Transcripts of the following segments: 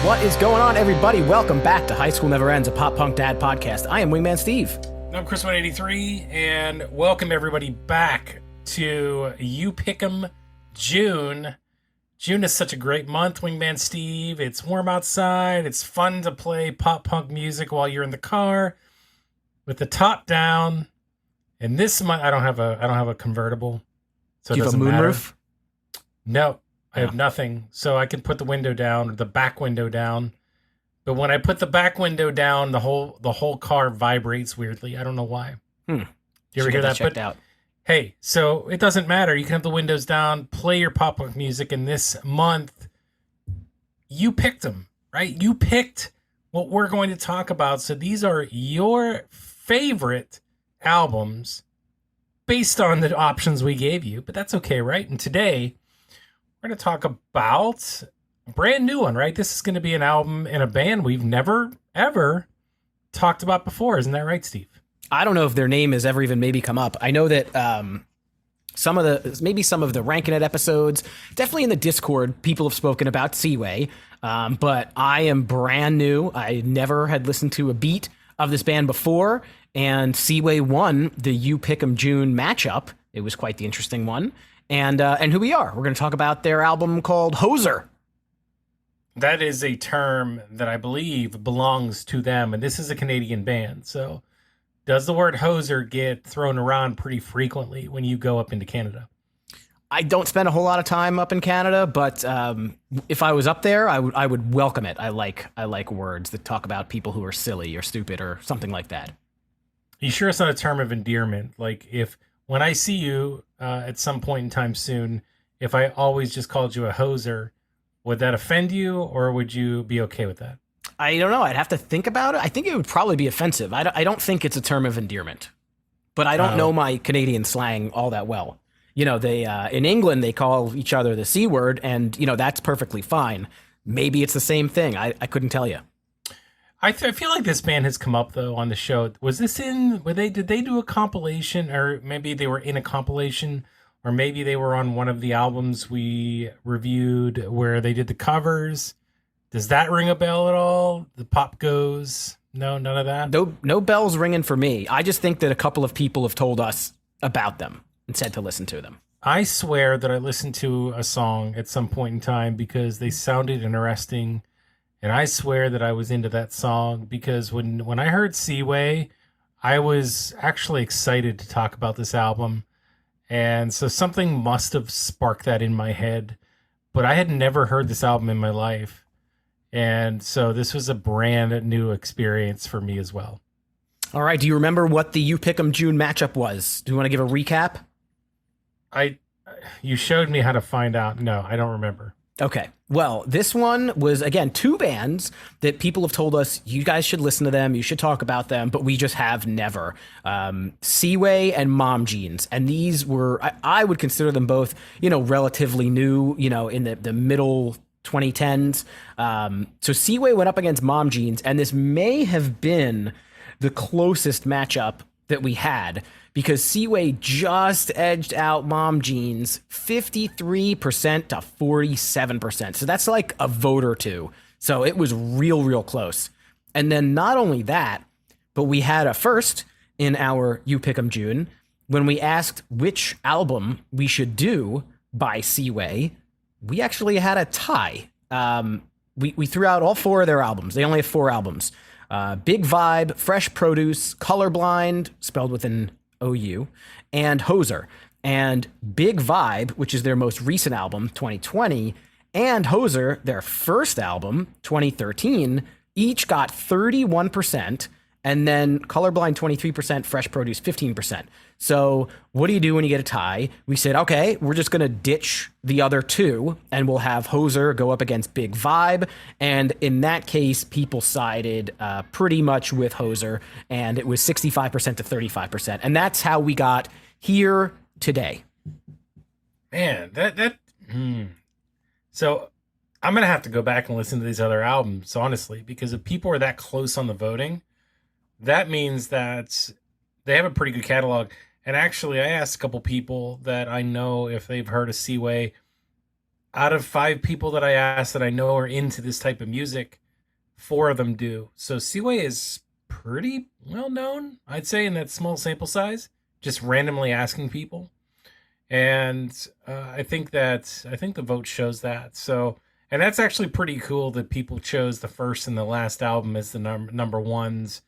What is going on, everybody? Welcome back to High School Never Ends, a pop punk dad podcast. I am Wingman Steve. I'm Chris183, and welcome everybody back to You Pick 'em June. June is such a great month, Wingman Steve. It's warm outside. It's fun to play pop punk music while you're in the car with the top down. And this month, I don't have a convertible, so it Do you have doesn't a matter. moonroof? No, I have nothing. So I can put the window down, or the back window down. But when I put the back window down, the whole car vibrates weirdly. I don't know why. You You ever hear that? Checked But out. hey, so it doesn't matter. You can have the windows down, play your pop punk music. And this month, you picked them, right? You picked what we're going to talk about. So these are your favorite albums based on the options we gave you. But that's okay, right? And today, we're going to talk about a brand new one, right? This is going to be an album in a band we've never, ever talked about before. Isn't that right, Steve? I don't know if their name has ever even maybe come up. I know that some of the Rankin' It episodes, definitely in the Discord, people have spoken about Seaway. But I am brand new. I never had listened to a beat of this band before, and Seaway won the You Pick 'em June matchup. It was quite the interesting one. And who we are. We're going to talk about their album called Hoser. That is a term that I believe belongs to them, and this is a Canadian band. So does the word hoser get thrown around pretty frequently when you go up into Canada? I don't spend a whole lot of time up in Canada, but if I was up there, I would welcome it. I like words that talk about people who are silly or stupid or something like that. You sure it's not a term of endearment? Like if when I see you at some point in time soon, if I always just called you a hoser, would that offend you, or would you be okay with that? I don't know. I'd have to think about it. I think it would probably be offensive. I don't think it's a term of endearment, but I don't know my Canadian slang all that well. You know, they in England, they call each other the C word, and, you know, that's perfectly fine. Maybe it's the same thing. I couldn't tell you. I feel like this band has come up, though, on the show. Was this did they do a compilation, or maybe they were in a compilation, or maybe they were on one of the albums we reviewed where they did the covers? Does that ring a bell at all? The Pop Goes? No, none of that? No bells ringing for me. I just think that a couple of people have told us about them and said to listen to them. I swear that I listened to a song at some point in time because they sounded interesting. And I swear that I was into that song because when I heard Seaway, I was actually excited to talk about this album. And so something must have sparked that in my head. But I had never heard this album in my life. And so this was a brand new experience for me as well. All right. Do you remember what the You Pick 'em June matchup was? Do you want to give a recap? You showed me how to find out. No, I don't remember. Okay. Well, this one was, again, two bands that people have told us, you guys should listen to them, you should talk about them, but we just have never. Seaway and Mom Jeans. And these were, I would consider them both, you know, relatively new, you know, in the middle 2010s. So Seaway went up against Mom Jeans, and this may have been the closest matchup that we had, because Seaway just edged out Mom Jeans 53% to 47%. So that's like a vote or two. So it was real close. And then not only that, but we had a first in our You Pick 'em June when we asked which album we should do by Seaway. We actually had a tie. We threw out all four of their albums. They only have four albums. Big Vibe, Fresh Produce, Colorblind, spelled with an OU, and Hoser. And Big Vibe, which is their most recent album, 2020, and Hoser, their first album, 2013, each got 31%, and then Colorblind 23%, Fresh Produce 15%. So what do you do when you get a tie? We said, okay, we're just going to ditch the other two, and we'll have Hoser go up against Big Vibe. And in that case, people sided pretty much with Hoser, and it was 65% to 35%. And that's how we got here today. Man, So I'm going to have to go back and listen to these other albums, honestly, because if people are that close on the voting, that means that they have a pretty good catalog. And actually, I asked a couple people that I know if they've heard of Seaway. Out of 5 people that I asked that I know are into this type of music, 4 of them do. So Seaway is pretty well known, I'd say, in that small sample size. Just randomly asking people, and I think the vote shows that. So, and that's actually pretty cool that people chose the first and the last album as the number ones,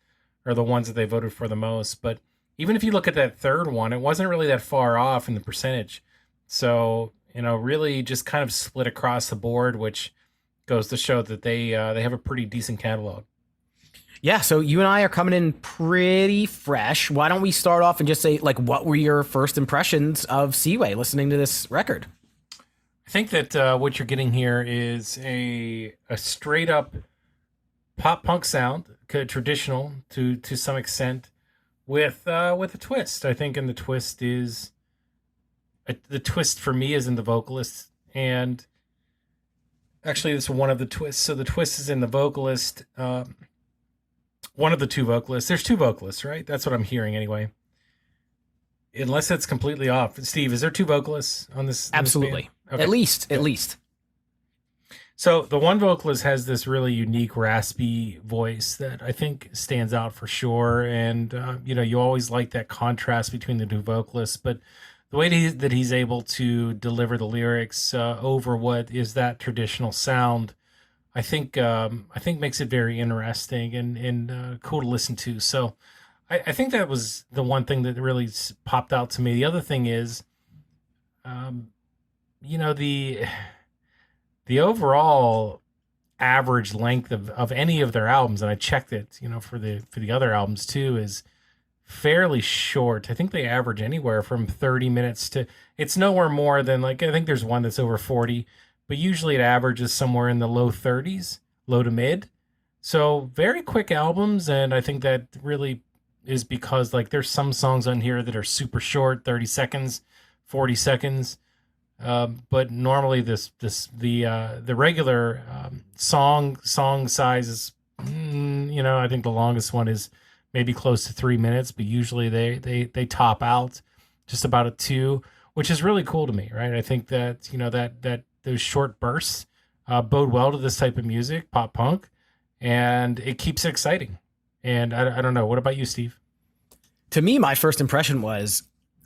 or the ones that they voted for the most. But even if you look at that third one, it wasn't really that far off in the percentage. So, really just kind of split across the board, which goes to show that they have a pretty decent catalog. Yeah, so you and I are coming in pretty fresh. Why don't we start off and just say, like, what were your first impressions of Seaway listening to this record? I think that what you're getting here is a straight up pop punk sound, traditional to some extent, with a twist. I think, and the twist for me is in the vocalist, and actually it's one of the twists. So the twist is in the vocalist. One of the two vocalists. There's two vocalists, right? That's what I'm hearing anyway. Unless it's completely off. Steve, is there two vocalists on this? Absolutely. Okay. At least. So the one vocalist has this really unique raspy voice that I think stands out for sure. And, you always like that contrast between the two vocalists, but the way that he's able to deliver the lyrics over what is that traditional sound, I think makes it very interesting and cool to listen to. So I think that was the one thing that really popped out to me. The other thing is, the overall average length of any of their albums, and I checked it, for the other albums too, is fairly short. I think they average anywhere from 30 minutes to, it's nowhere more than, like, I think there's one that's over 40, but usually it averages somewhere in the low 30s, low to mid. So very quick albums, and I think that really is because, like, there's some songs on here that are super short, 30 seconds, 40 seconds. But normally the regular song size is, I think the longest one is maybe close to 3 minutes, but usually they top out just about a 2, which is really cool to me, right? I think that that those short bursts bode well to this type of music, pop punk, and it keeps it exciting. And I don't know. What about you, Steve? To me, my first impression was,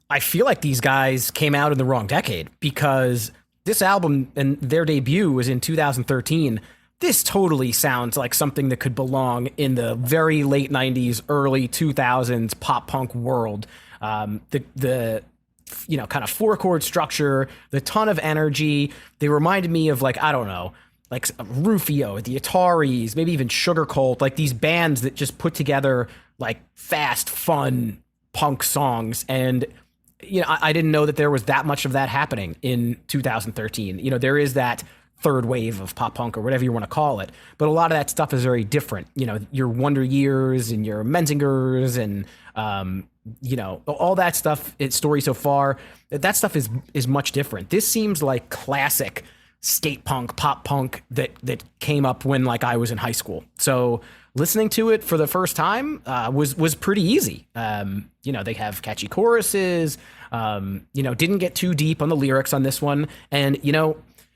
I feel like these guys came out in the wrong decade, because this album and their debut was in 2013. This totally sounds like something that could belong in the very late 90s, early 2000s pop punk world. The kind of 4-chord structure, the ton of energy. They reminded me of, like, I don't know, like Rufio, the Ataris, maybe even Sugar Cult, like these bands that just put together like fast, fun punk songs. And I didn't know that there was that much of that happening in 2013. There is that third wave of pop punk, or whatever you want to call it, but a lot of that stuff is very different. Your Wonder Years and your Menzingers and all that stuff. It's Story So Far. That stuff is much different. This seems like classic skate punk, pop punk that came up when, like, I was in high school. So listening to it for the first time was pretty easy. They have catchy choruses. Didn't get too deep on the lyrics on this one, and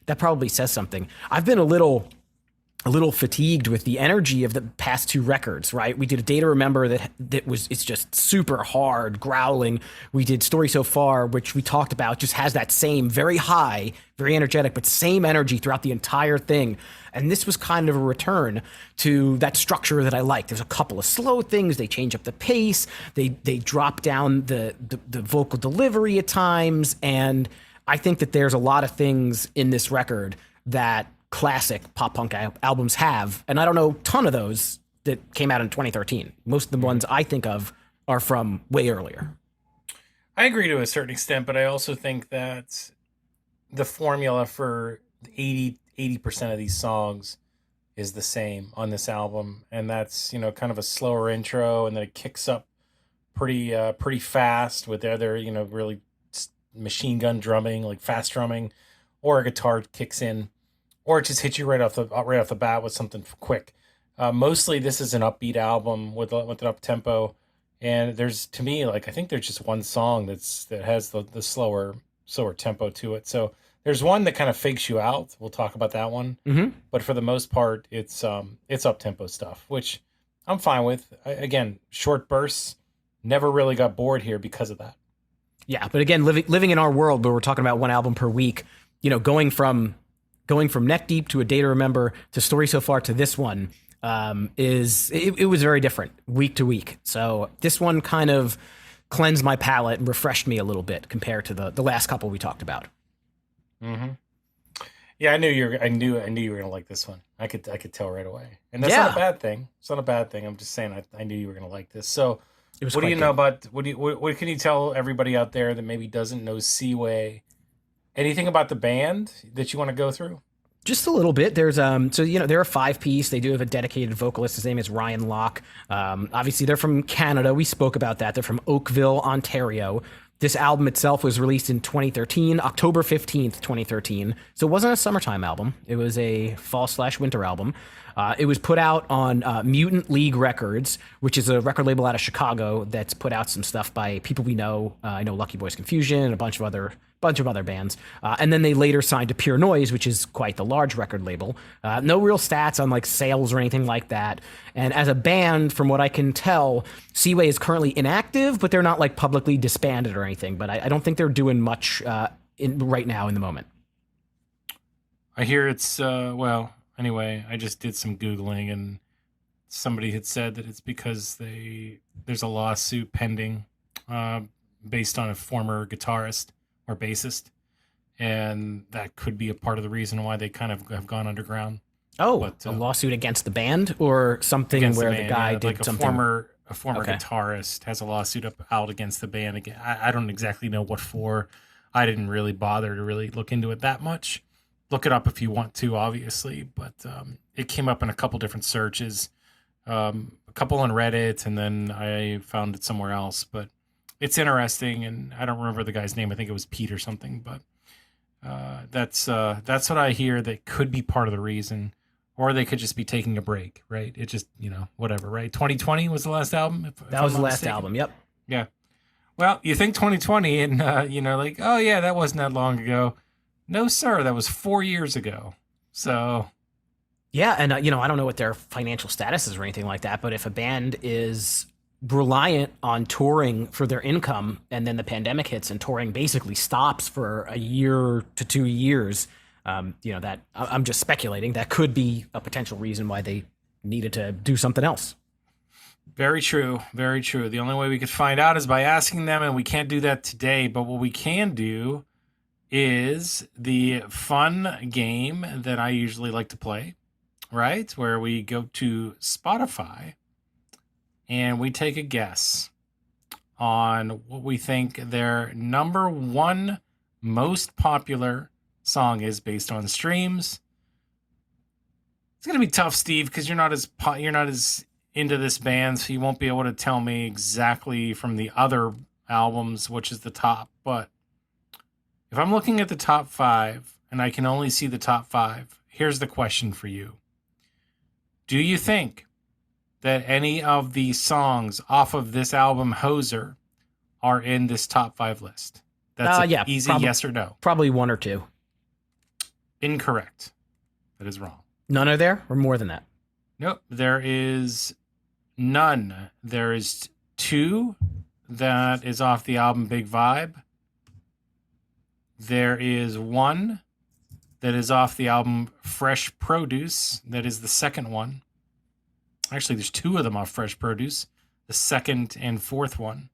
that probably says something. I've been a little fatigued with the energy of the past 2 records, right? We did A Day to Remember it's just super hard, growling. We did Story So Far, which we talked about, just has that same very high, very energetic, but same energy throughout the entire thing. And this was kind of a return to that structure that I like. There's a couple of slow things. They change up the pace. They drop down the vocal delivery at times. And I think that there's a lot of things in this record that classic pop punk albums have, and I don't know a ton of those that came out in 2013. Most of the ones I think of are from way earlier. I agree to a certain extent, but I also think that the formula for 80% of these songs is the same on this album, and that's kind of a slower intro, and then it kicks up pretty fast with the other really machine gun drumming, like fast drumming, or a guitar kicks in, or it just hits you right off the bat with something quick. Mostly, this is an upbeat album with an up tempo, and there's, to me, like, I think there's just one song that has the slower tempo to it. So There's one that kind of fakes you out. We'll talk about that one. Mm-hmm. But for the most part, it's up-tempo stuff, which I'm fine with. Again, short bursts. Never really got bored here because of that. Yeah, but again, living in our world where we're talking about one album per week, going from Neck Deep to A Day to Remember to Story So Far to this one, it was very different week to week. So this one kind of cleansed my palate and refreshed me a little bit compared to the last couple we talked about. Mm-hmm. Yeah, I knew you were gonna like this one. I could tell right away, and that's not a bad thing. It's not a bad thing. I'm just saying I knew you were gonna like this. So, what do you know about what can you tell everybody out there that maybe doesn't know Seaway? Anything about the band that you want to go through? Just a little bit. There's they're a 5-piece. They do have a dedicated vocalist. His name is Ryan Locke. Obviously they're from Canada. We spoke about that. They're from Oakville, Ontario. This album itself was released in 2013, October 15th, 2013. So it wasn't a summertime album. It was a fall/winter album. It was put out on Mutant League Records, which is a record label out of Chicago that's put out some stuff by people we know. I know Lucky Boys Confusion and a bunch of other bands. And then they later signed to Pure Noise, which is quite the large record label. No real stats on like sales or anything like that. And as a band, from what I can tell, Seaway is currently inactive, but they're not like publicly disbanded or anything. But I don't think they're doing much right now in the moment. I hear it's anyway, I just did some Googling and somebody had said that it's because there's a lawsuit pending based on a former guitarist or bassist, and that could be a part of the reason why they kind of have gone underground. Oh, but, a lawsuit against the band or something where the guy did like something? A former guitarist has a lawsuit out against the band. Again, I don't exactly know what for. I didn't really bother to really look into it that much. Look it up if you want to, obviously, but it came up in a couple different searches, a couple on Reddit, and then I found it somewhere else. But it's interesting, and I don't remember the guy's name. I think it was Pete or something, but that's what I hear that could be part of the reason, or they could just be taking a break, right? It just, whatever, right? 2020 was the last album? That was the last album, yep. Yeah. Well, you think 2020 and, like, oh, yeah, that wasn't that long ago. No, sir, that was 4 years ago. So... Yeah, and, I don't know what their financial status is or anything like that, but if a band is reliant on touring for their income and then the pandemic hits and touring basically stops for a year to 2 years, that I'm just speculating, that could be a potential reason why they needed to do something else. Very true. Very true. The only way we could find out is by asking them, and we can't do that today. But what we can do is the fun game that I usually like to play, right? Where we go to Spotify and we take a guess on what we think their number one most popular song is based on streams. It's going to be tough, Steve, because you're not as into this band, so you won't be able to tell me exactly from the other albums which is the top. But if I'm looking at the top 5 and I can only see the top 5, here's the question for you. Do you think that any of the songs off of this album, Hoser, are in this top 5 list? That's easy yes or no. Probably 1 or 2. Incorrect. That is wrong. None are there, or more than that? Nope. There is none. There is 2 that is off the album Big Vibe. There is 1 that is off the album Fresh Produce. That is the second one. Actually, there's 2 of them off Fresh Produce, the second and fourth one.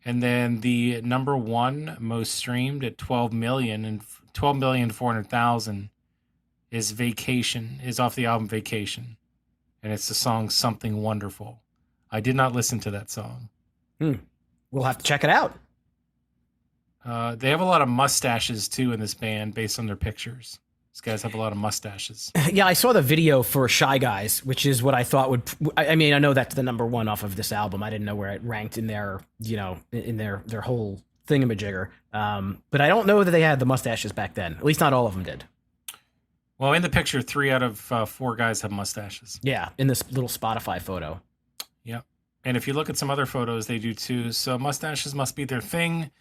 And then the number 1 most streamed at 12,400,000 is Vacation, is off the album Vacation. And it's the song Something Wonderful. I did not listen to that song. We'll have to check it out. They have a lot of mustaches, too, in this band, based on their pictures. These guys have a lot of mustaches. Yeah, I saw the video for Shy Guys, which is what I thought would... I mean, I know that's the number 1 off of this album. I didn't know where it ranked in their, in their whole thingamajigger. But I don't know that they had the mustaches back then. At least not all of them did. Well, in the picture, 3 out of 4 guys have mustaches. Yeah, in this little Spotify photo. Yep. And if you look at some other photos, they do too. So mustaches must be their thing.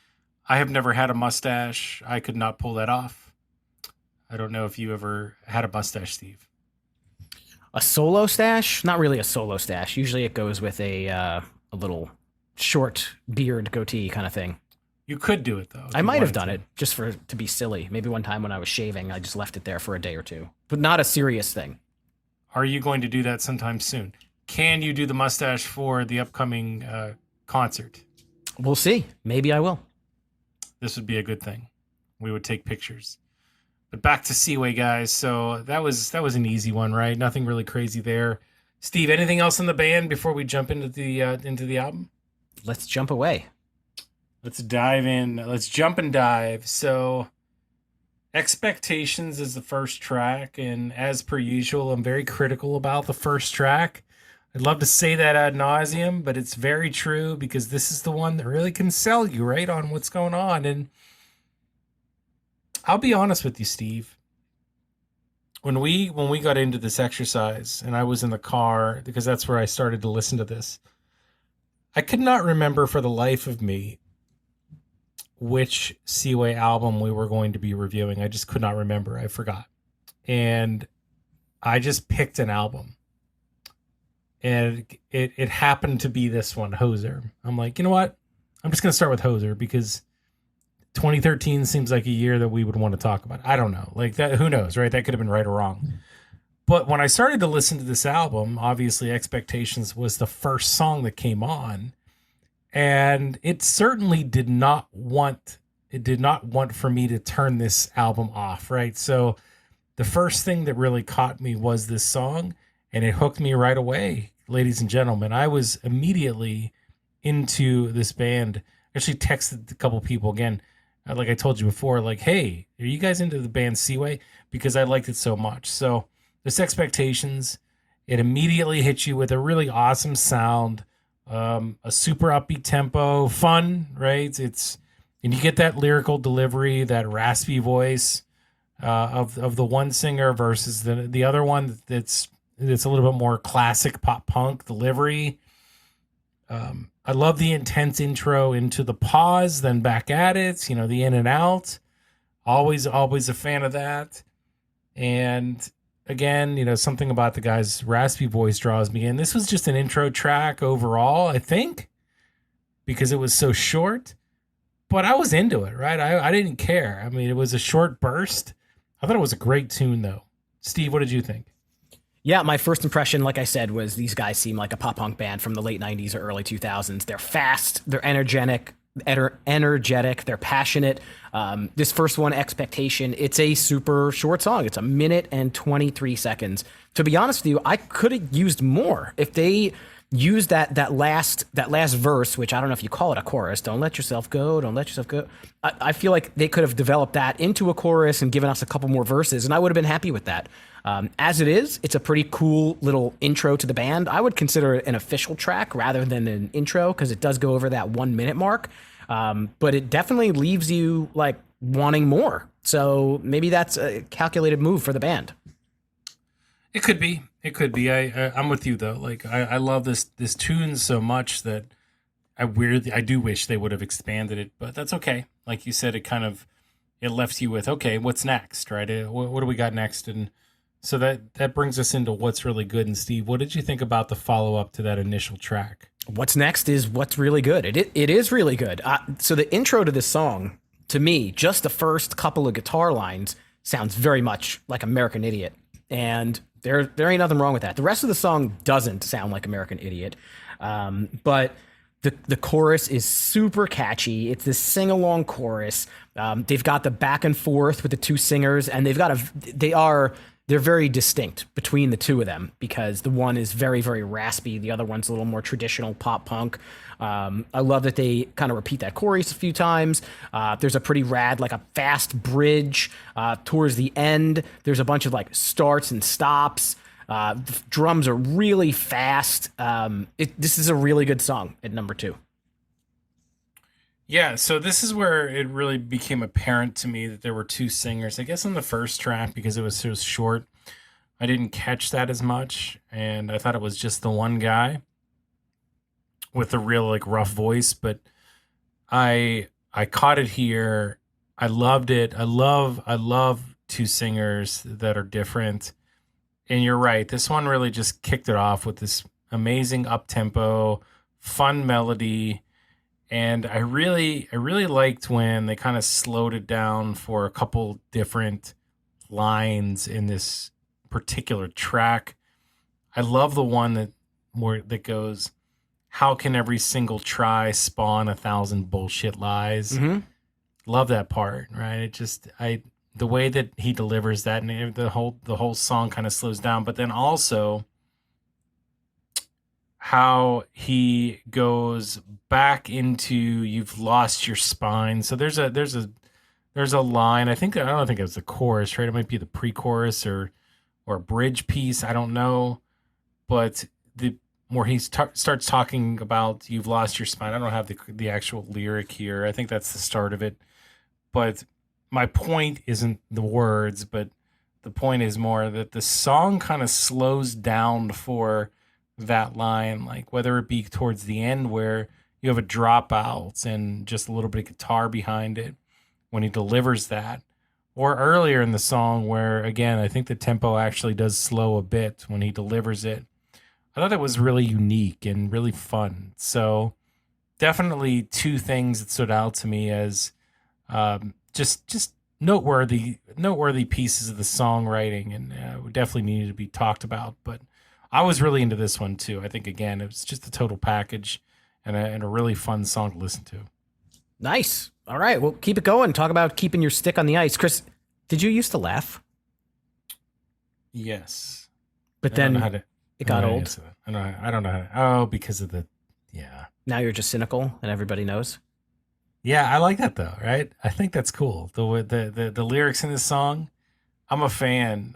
I have never had a mustache. I could not pull that off. I don't know if you ever had a mustache, Steve. A solo stash? Not really a solo stash. Usually it goes with a little short beard goatee kind of thing. You could do it though. if I you might have wanted done to. it just to be silly. Maybe one time when I was shaving, I just left it there for a day or two, but not a serious thing. Are you going to do that sometime soon? Can you do the mustache for the upcoming concert? We'll see. Maybe I will. This would be a good thing. We would take pictures. But back to Seaway, guys. So that was an easy one, right? Nothing really crazy there. Steve, anything else in the band before we jump into the album? Let's jump away. Let's dive in. Let's jump and dive. So, Expectations is the first track, and as per usual, I'm very critical about the first track. I'd love to say that ad nauseum, but it's very true because this is the one that really can sell you, right, on what's going on. And I'll be honest with you, Steve. When we got into this exercise, and I was in the car because that's where I started to listen to this, I could not remember for the life of me which Seaway album we were going to be reviewing. I just could not remember. I forgot. And I just picked an album. And it happened to be this one, Hoser. I'm like, you know what? I'm just going to start with Hoser because 2013 seems like a year that we would want to talk about. I don't know. Like that, who knows, right? That could have been right or wrong. But when I started to listen to this album, obviously Expectations was the first song that came on. And it certainly did not want for me to turn this album off, right? So the first thing that really caught me was this song, and it hooked me right away, ladies and gentlemen. I was immediately into this band. I actually texted a couple people again, like I told you before, like, hey, are you guys into the band Seaway? Because I liked it so much. So this Expectations, it immediately hits you with a really awesome sound. A super upbeat tempo, fun, right? And you get that lyrical delivery, that raspy voice of the one singer versus the other one that's a little bit more classic pop punk delivery. I love the intense intro into the pause, then back at it, the in and out. Always a fan of that. And again, something about the guy's raspy voice draws me in. This was just an intro track overall, I think, because it was so short. But I was into it, right? I didn't care. I mean, it was a short burst. I thought it was a great tune, though. Steve, what did you think? Yeah, my first impression, like I said, was these guys seem like a pop punk band from the late 90s or early 2000s. They're fast, they're energetic, they're passionate. This first one, Expectation, it's a super short song. It's 1 minute and 23 seconds. To be honest with you, I could have used more. If they used that last verse, which I don't know if you call it a chorus, don't let yourself go, don't let yourself go. I feel like they could have developed that into a chorus and given us a couple more verses, and I would have been happy with that. As it is, it's a pretty cool little intro to the band. I would consider it an official track rather than an intro because it does go over that 1 minute mark. But it definitely leaves you like wanting more. So maybe that's a calculated move for the band. It could be. I'm with you though. Like I love this tune so much that I do wish they would have expanded it, but that's okay. Like you said, it left you with, okay, what's next, right? What do we got next? And so that brings us into what's really good. And Steve, what did you think about the follow up to that initial track? What's next is what's really good. It is really good. So the intro to this song, to me, just the first couple of guitar lines sounds very much like American Idiot. And there ain't nothing wrong with that. The rest of the song doesn't sound like American Idiot. But the chorus is super catchy. It's this sing-along chorus. They've got the back and forth with the two singers, and they're very distinct between the two of them because the one is very, very raspy. The other one's a little more traditional pop punk. I love that they kind of repeat that chorus a few times. There's a pretty rad, like a fast bridge towards the end. There's a bunch of like starts and stops. The drums are really fast. This is a really good song at number 2. Yeah, so this is where it really became apparent to me that there were two singers. I guess on the first track, because it was so short, I didn't catch that as much, and I thought it was just the one guy with a real like rough voice. But I caught it here. I loved it. I love two singers that are different. And you're right. This one really just kicked it off with this amazing up-tempo, fun melody. And I really liked when they kind of slowed it down for a couple different lines in this particular track. I love the one that goes, "How can every single try spawn 1,000 bullshit lies?" Mm-hmm. Love that part, right? The way that he delivers that, and the whole song kind of slows down, but then also how he goes back into "You've lost your spine." So there's a line. I don't think it was the chorus, right? It might be the pre-chorus or a bridge piece. I don't know, but where he starts talking about "You've lost your spine." I don't have the actual lyric here. I think that's the start of it. But my point isn't the words, but the point is more that the song kind of slows down for that line, like whether it be towards the end where you have a dropout and just a little bit of guitar behind it when he delivers that, or earlier in the song where, again, I think the tempo actually does slow a bit when he delivers it. I thought that was really unique and really fun. So definitely two things that stood out to me as just noteworthy pieces of the songwriting, and definitely needed to be talked about. But I was really into this one too. I think, again, it was just a total package and a really fun song to listen to. Nice. All right, well, keep it going. Talk about keeping your stick on the ice. Chris, did you used to laugh? Yes. But then it got old. I don't know how to, because of Now you're just cynical and everybody knows. Yeah, I like that though, right? I think that's cool. The lyrics in this song, I'm a fan.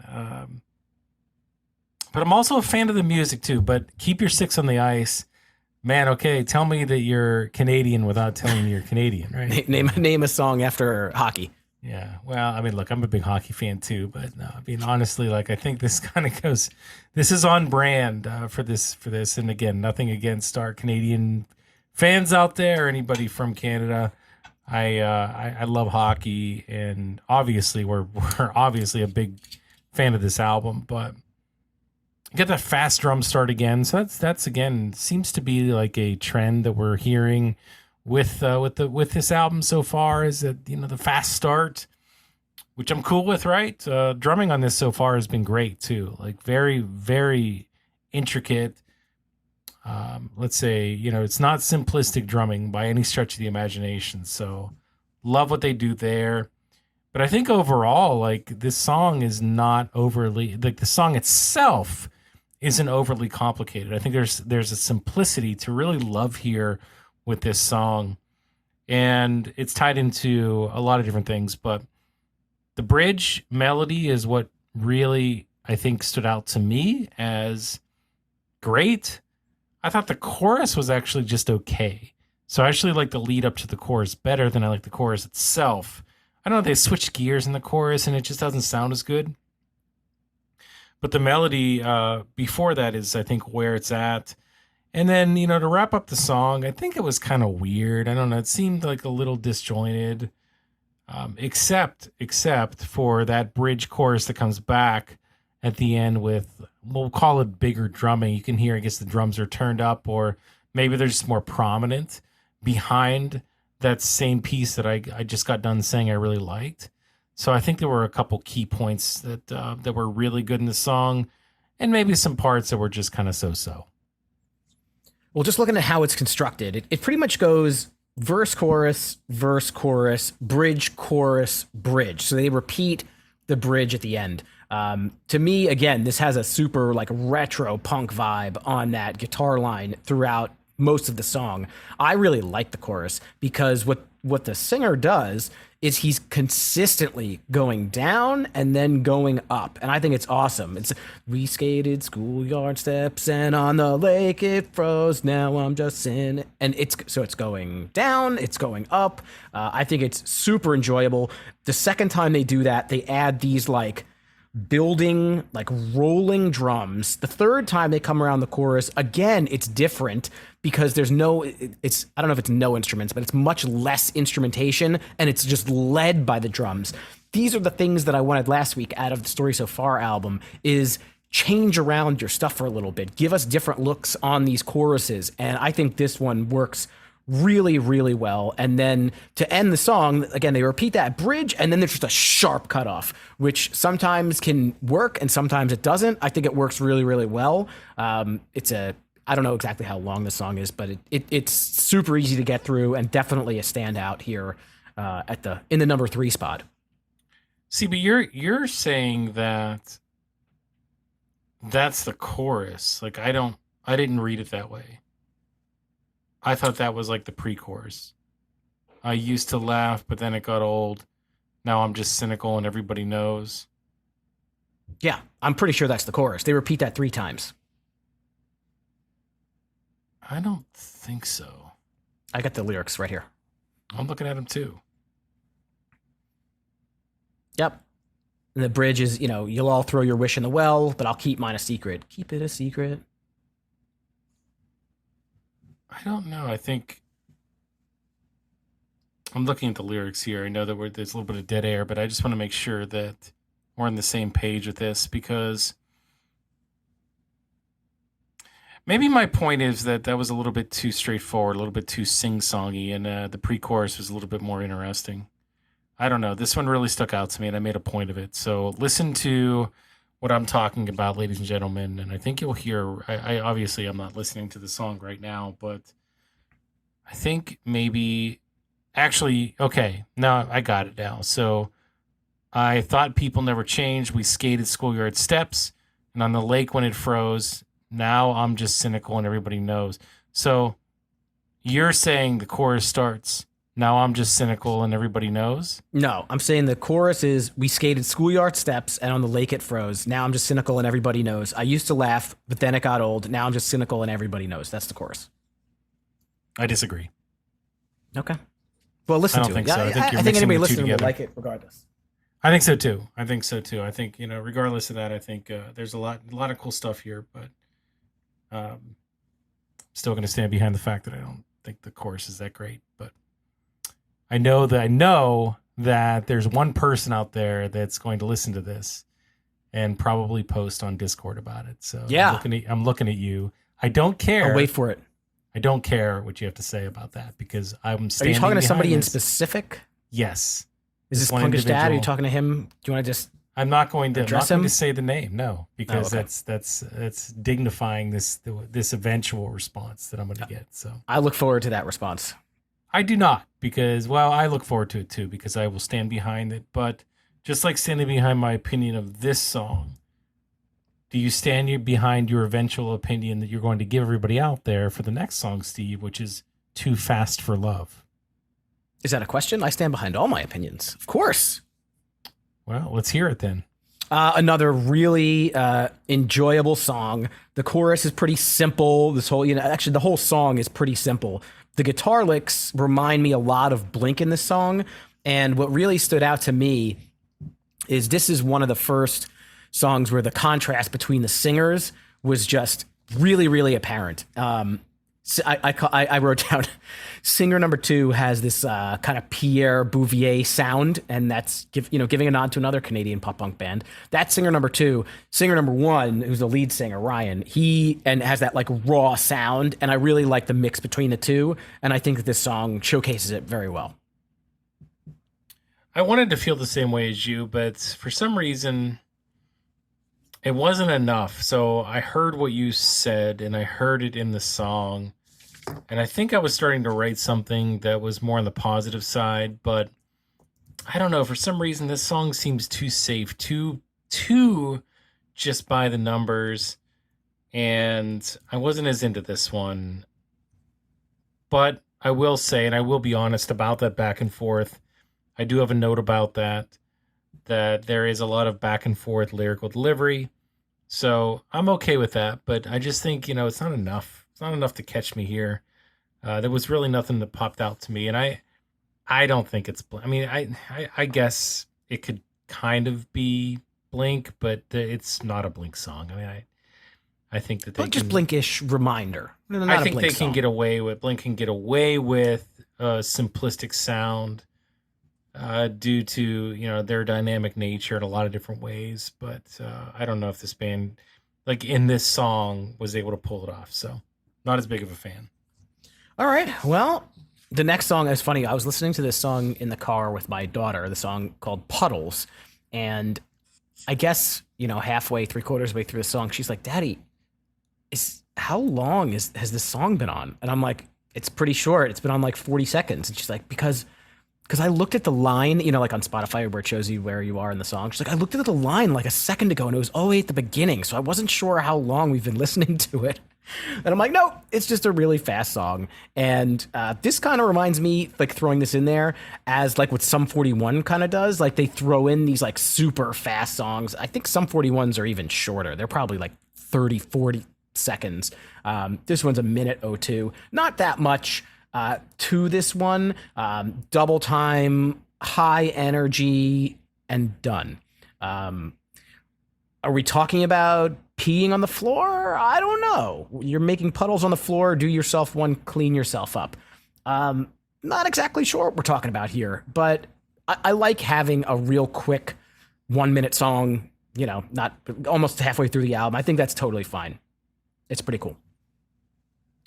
But I'm also a fan of the music too. But keep your sticks on the ice. Man, okay, tell me that you're Canadian without telling me you're Canadian, right? Name a song after hockey. Yeah, well, I mean, look, I'm a big hockey fan too, but no, I mean, honestly, like, I think this kind of goes, this is on brand for this. And again, nothing against our Canadian fans out there, or anybody from Canada. I love hockey, and obviously we're obviously a big fan of this album, but get that fast drum start again. So that's again seems to be like a trend that we're hearing with this album so far, is that, the fast start, which I'm cool with, right? Drumming on this so far has been great too. Like very, very intricate. Let's say, it's not simplistic drumming by any stretch of the imagination. So love what they do there. But I think overall, like, this song is not overly, like, the song itself isn't overly complicated. I think there's a simplicity to really love here with this song, and it's tied into a lot of different things, but the bridge melody is what really, I think, stood out to me as great. I thought the chorus was actually just okay. So I actually like the lead up to the chorus better than I like the chorus itself. I don't know, they switched gears in the chorus and it just doesn't sound as good. But the melody before that is, I think, where it's at. And then, to wrap up the song, I think it was kind of weird. I don't know. It seemed like a little disjointed, except for that bridge chorus that comes back at the end with, we'll call it bigger drumming. You can hear, I guess, the drums are turned up, or maybe they're just more prominent behind that same piece that I just got done saying I really liked. So I think there were a couple key points that were really good in the song, and maybe some parts that were just kind of so-so. Well, just looking at how it's constructed, it pretty much goes verse, chorus, bridge, chorus, bridge. So they repeat the bridge at the end. To me, again, this has a super like retro punk vibe on that guitar line throughout most of the song. I really like the chorus because what the singer does is he's consistently going down and then going up. And I think it's awesome. It's, we skated schoolyard steps and on the lake it froze. Now I'm just in. And it's going down, it's going up. I think it's super enjoyable. The second time they do that, they add these like building, like rolling drums. The third time they come around the chorus, again, it's different because there's I don't know if it's no instruments, but it's much less instrumentation and it's just led by the drums. these are the things that I wanted last week out of the Story So Far album is change around your stuff for a little bit. Give us different looks on these choruses. And I think this one works really, really well. And then to end the song, again, they repeat that bridge and then there's just a sharp cutoff, which sometimes can work and sometimes it doesn't. I think it works really, really well. I don't know exactly how long the song is, but it's super easy to get through and definitely a standout here in the number 3 spot. See, but you're saying that that's the chorus. Like I didn't read it that way. I thought that was like the pre-chorus. I used to laugh, but then it got old. Now I'm just cynical and everybody knows. Yeah, I'm pretty sure that's the chorus. They repeat that 3 times. I don't think so. I got the lyrics right here. I'm looking at them too. Yep. And the bridge is, you'll all throw your wish in the well, but I'll keep mine a secret. Keep it a secret. I don't know. I think I'm looking at the lyrics here. I know that there's a little bit of dead air, but I just want to make sure that we're on the same page with this because maybe my point is that was a little bit too straightforward, a little bit too sing-songy, and the pre-chorus was a little bit more interesting. I don't know. This one really stuck out to me, and I made a point of it. So listen to what I'm talking about, ladies and gentlemen, and I think you'll hear. I obviously I'm not listening to the song right now, but I think maybe actually okay. Now I got it now. So I thought people never changed. We skated schoolyard steps, and on the lake when it froze. Now I'm just cynical, and everybody knows. So you're saying the chorus starts. Now I'm just cynical and everybody knows? No, I'm saying the chorus is we skated schoolyard steps and on the lake it froze. Now I'm just cynical and everybody knows. I used to laugh, but then it got old. Now I'm just cynical and everybody knows. That's the chorus. I disagree. Okay. Well, listen to it. Think so. I think anybody listening will like it regardless. I think so too. I think, regardless of that, I think there's a lot of cool stuff here, but still going to stand behind the fact that I don't think the chorus is that great, but I know that there's one person out there that's going to listen to this and probably post on Discord about it. So yeah, I'm looking at you. I don't care. I'll wait for it. I don't care what you have to say about that because I'm standing. Are you talking to somebody this. in specific? Yes. Is this Punkish Dad? Are you talking to him? Do you want to just? I'm not going to say the name, no, because okay. that's dignifying this eventual response that I'm going to get. So I look forward to that response. I do not, because, well, I look forward to it too, because I will stand behind it. But just like standing behind my opinion of this song, do you stand behind your eventual opinion that you're going to give everybody out there for the next song, Steve, which is Too Fast for Love? Is that a question? I stand behind all my opinions, of course. Well, let's hear it then. Another really enjoyable song. The chorus is pretty simple. Actually, the whole song is pretty simple. The guitar licks remind me a lot of Blink in this song. And what really stood out to me is this is one of the first songs where the contrast between the singers was just really, really apparent. So I wrote down singer number 2 has this kind of Pierre Bouvier sound, and that's giving a nod to another Canadian pop punk band. That's singer number 2. Singer number 1, who's the lead singer, Ryan, he has that like raw sound, and I really like the mix between the two, and I think that this song showcases it very well. I wanted to feel the same way as you, but for some reason it wasn't enough. So I heard what you said and I heard it in the song. And I think I was starting to write something that was more on the positive side, but I don't know. For some reason, this song seems too safe, too just by the numbers. And I wasn't as into this one. But I will say, and I will be honest about that back and forth. I do have a note about that there is a lot of back and forth lyrical delivery. So I'm okay with that, but I just think, it's not enough. It's not enough to catch me here. There was really nothing that popped out to me. And I don't think it's, I guess it could kind of be Blink, but it's not a Blink song. I think that they just Blink-ish reminder. I think Blink can get away with a simplistic sound. due to their dynamic nature in a lot of different ways. But I don't know if this band, like in this song, was able to pull it off. So not as big of a fan. All right. Well, the next song is funny. I was listening to this song in the car with my daughter, the song called Puddles. And I guess, halfway, 3/4 way through the song, she's like, Daddy, how long has this song been on? And I'm like, it's pretty short. It's been on like 40 seconds. And she's like, because I looked at the line, like on Spotify where it shows you where you are in the song. She's like, I looked at the line like a second ago and it was always at the beginning. So I wasn't sure how long we've been listening to it. And I'm like, no, it's just a really fast song. And this kind of reminds me, like throwing this in there as like what Sum 41 kind of does. Like they throw in these like super fast songs. I think Sum 41s are even shorter. They're probably like 30, 40 seconds. This one's a minute 02. Not that much to this one. Double time, high energy, and done. Are we talking about peeing on the floor? I don't know. You're making puddles on the floor. Do yourself one, clean yourself up. Not exactly sure what we're talking about here, but I like having a real quick 1 minute song, not almost halfway through the album. I think that's totally fine. It's pretty cool.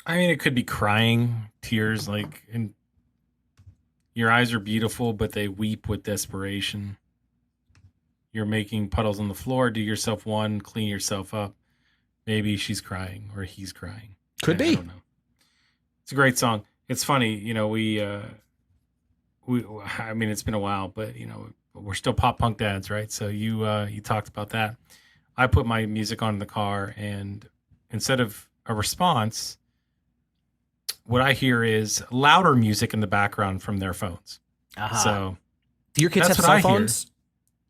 I mean, it could be crying tears, and your eyes are beautiful, but they weep with desperation. You're making puddles on the floor. Do yourself one, clean yourself up. Maybe she's crying or he's crying. Could be. I don't know. It's a great song. It's funny, we I mean, it's been a while, but we're still pop punk dads, right? So you talked about that. I put my music on in the car, and instead of a response, what I hear is louder music in the background from their phones. Uh-huh. So do your kids have cell phones?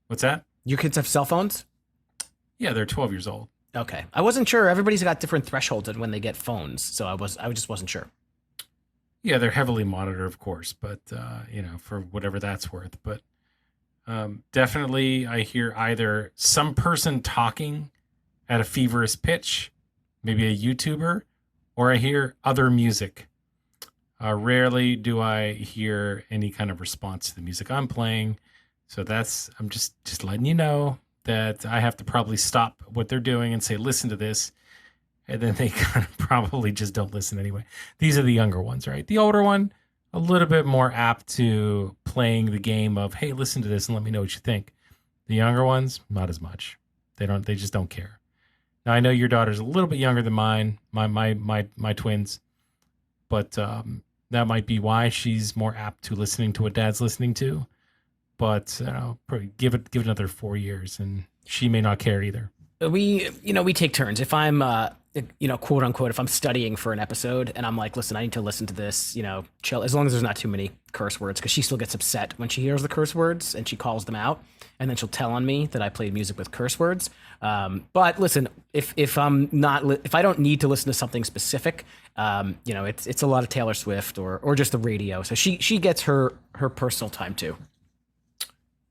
What's that? Your kids have cell phones? Yeah, they're 12 years old. Okay. I wasn't sure. Everybody's got different thresholds when they get phones, so I just wasn't sure. Yeah, they're heavily monitored, of course, but for whatever that's worth. But definitely I hear either some person talking at a feverish pitch, maybe a YouTuber, or I hear other music. Rarely do I hear any kind of response to the music I'm playing. So I'm just letting you know that I have to probably stop what they're doing and say, listen to this. And then they kind of probably just don't listen anyway. These are the younger ones, right? The older one, a little bit more apt to playing the game of, hey, listen to this and let me know what you think. The younger ones, not as much. They just don't care. Now I know your daughter's a little bit younger than mine, my twins, but that might be why she's more apt to listening to what dad's listening to. But probably give it another 4 years, and she may not care either. We take turns. If I'm, quote unquote, if I'm studying for an episode and I'm like, listen, I need to listen to this, chill, as long as there's not too many curse words, because she still gets upset when she hears the curse words and she calls them out, and then she'll tell on me that I played music with curse words. But listen, if I don't need to listen to something specific, it's a lot of Taylor Swift or just the radio. So she gets her personal time too.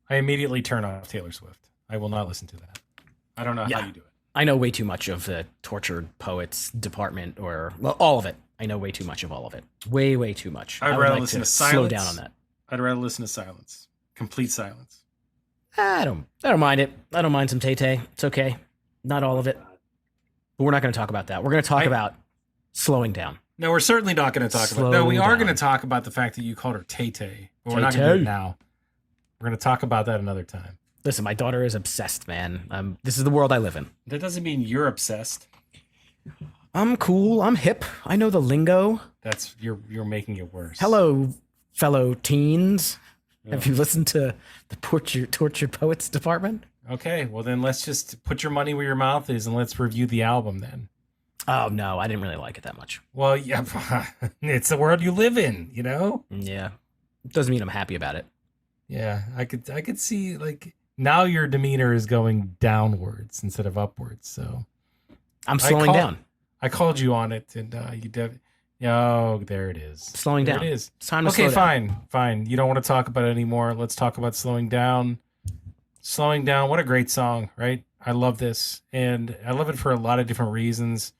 I immediately turn off Taylor Swift. I will not listen to that. I don't know how you do it. I know way too much of the tortured poets department, all of it. I know way too much of all of it. Way, way too much. I'd rather listen to silence. Slow down on that. I'd rather listen to silence. Complete silence. I don't mind it. I don't mind some Tay-Tay. It's okay. Not all of it. But we're not going to talk about that. We're going to talk about slowing down. No, we're certainly not going to talk about. No, we are going to talk about the fact that you called her Tay-Tay. But we're not going to do it now. We're going to talk about that another time. Listen, my daughter is obsessed, man. This is the world I live in. That doesn't mean you're obsessed. I'm cool. I'm hip. I know the lingo. That's you're making it worse. Hello, fellow teens. Oh. Have you listened to the Tortured Poets Department? Okay, well then let's just put your money where your mouth is and let's review the album then. Oh no, I didn't really like it that much. Well, yeah, it's the world you live in, Yeah, it doesn't mean I'm happy about it. Yeah, I could see now your demeanor is going downwards instead of upwards. So I'm slowing down. I called you on it, and oh, there it is. Slowing down. It is. It's time to slow down. Fine. You don't want to talk about it anymore. Let's talk about slowing down. Slowing down. What a great song, right? I love this, and I love it for a lot of different reasons.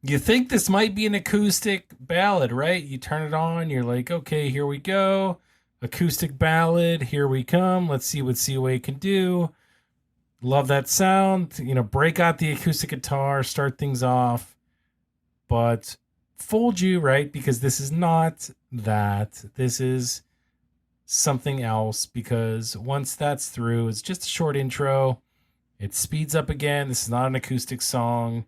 You think this might be an acoustic ballad, right? You turn it on, you're like, okay, here we go. acoustic ballad. Here we come. Let's see what Seaway can do. Love that sound. Break out the acoustic guitar, start things off. But fooled you, right? Because this is not that. This is something else. Because once that's through, it's just a short intro. It speeds up again. This is not an acoustic song.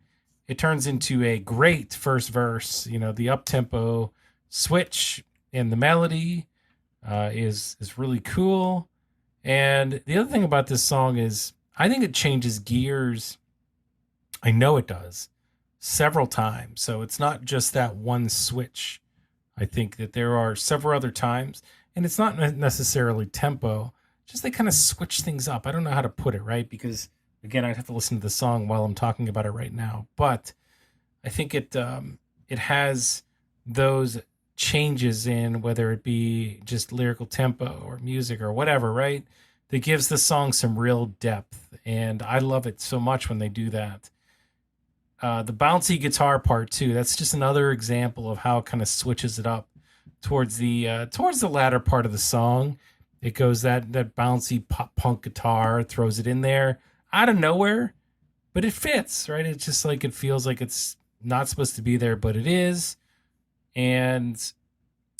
It turns into a great first verse. The up-tempo switch in the melody is really cool. And the other thing about this song is I think it changes gears. I know it does several times. So it's not just that one switch. I think that there are several other times, and it's not necessarily tempo, just they kind of switch things up. I don't know how to put it, right? Because again, I'd have to listen to the song while I'm talking about it right now. But I think it has those changes in, whether it be just lyrical tempo or music or whatever, right? That gives the song some real depth. And I love it so much when they do that. The bouncy guitar part too, that's just another example of how it kind of switches it up towards the latter part of the song. It goes that bouncy pop punk guitar, throws it in there out of nowhere, but it fits, right? It's just like, it feels like it's not supposed to be there, but it is. And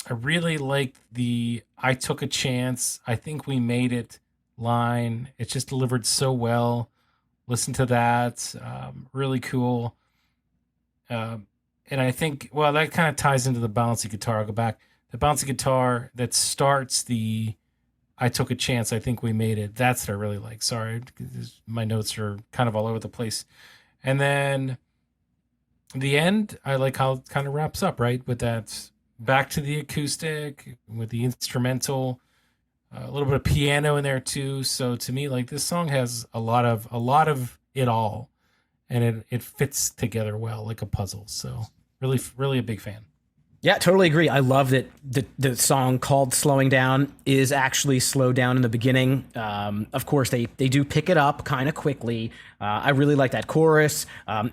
I really like the "I took a chance, I think we made it" line. It's just delivered so well. Listen to that. Really cool. And I think, well, that kind of ties into the bouncy guitar. I'll go back. The bouncy guitar that starts the "I took a chance, I think we made it." That's what I really like. Sorry, my notes are kind of all over the place. And then the end, I like how it kind of wraps up, right? With that back to the acoustic, with the instrumental, a little bit of piano in there too. So to me, like, this song has a lot of it all, and it fits together well like a puzzle. So really a big fan. Yeah, totally agree. I love that the song called "Slowing Down" is actually slowed down in the beginning. Of course, they do pick it up kind of quickly. I really like that chorus.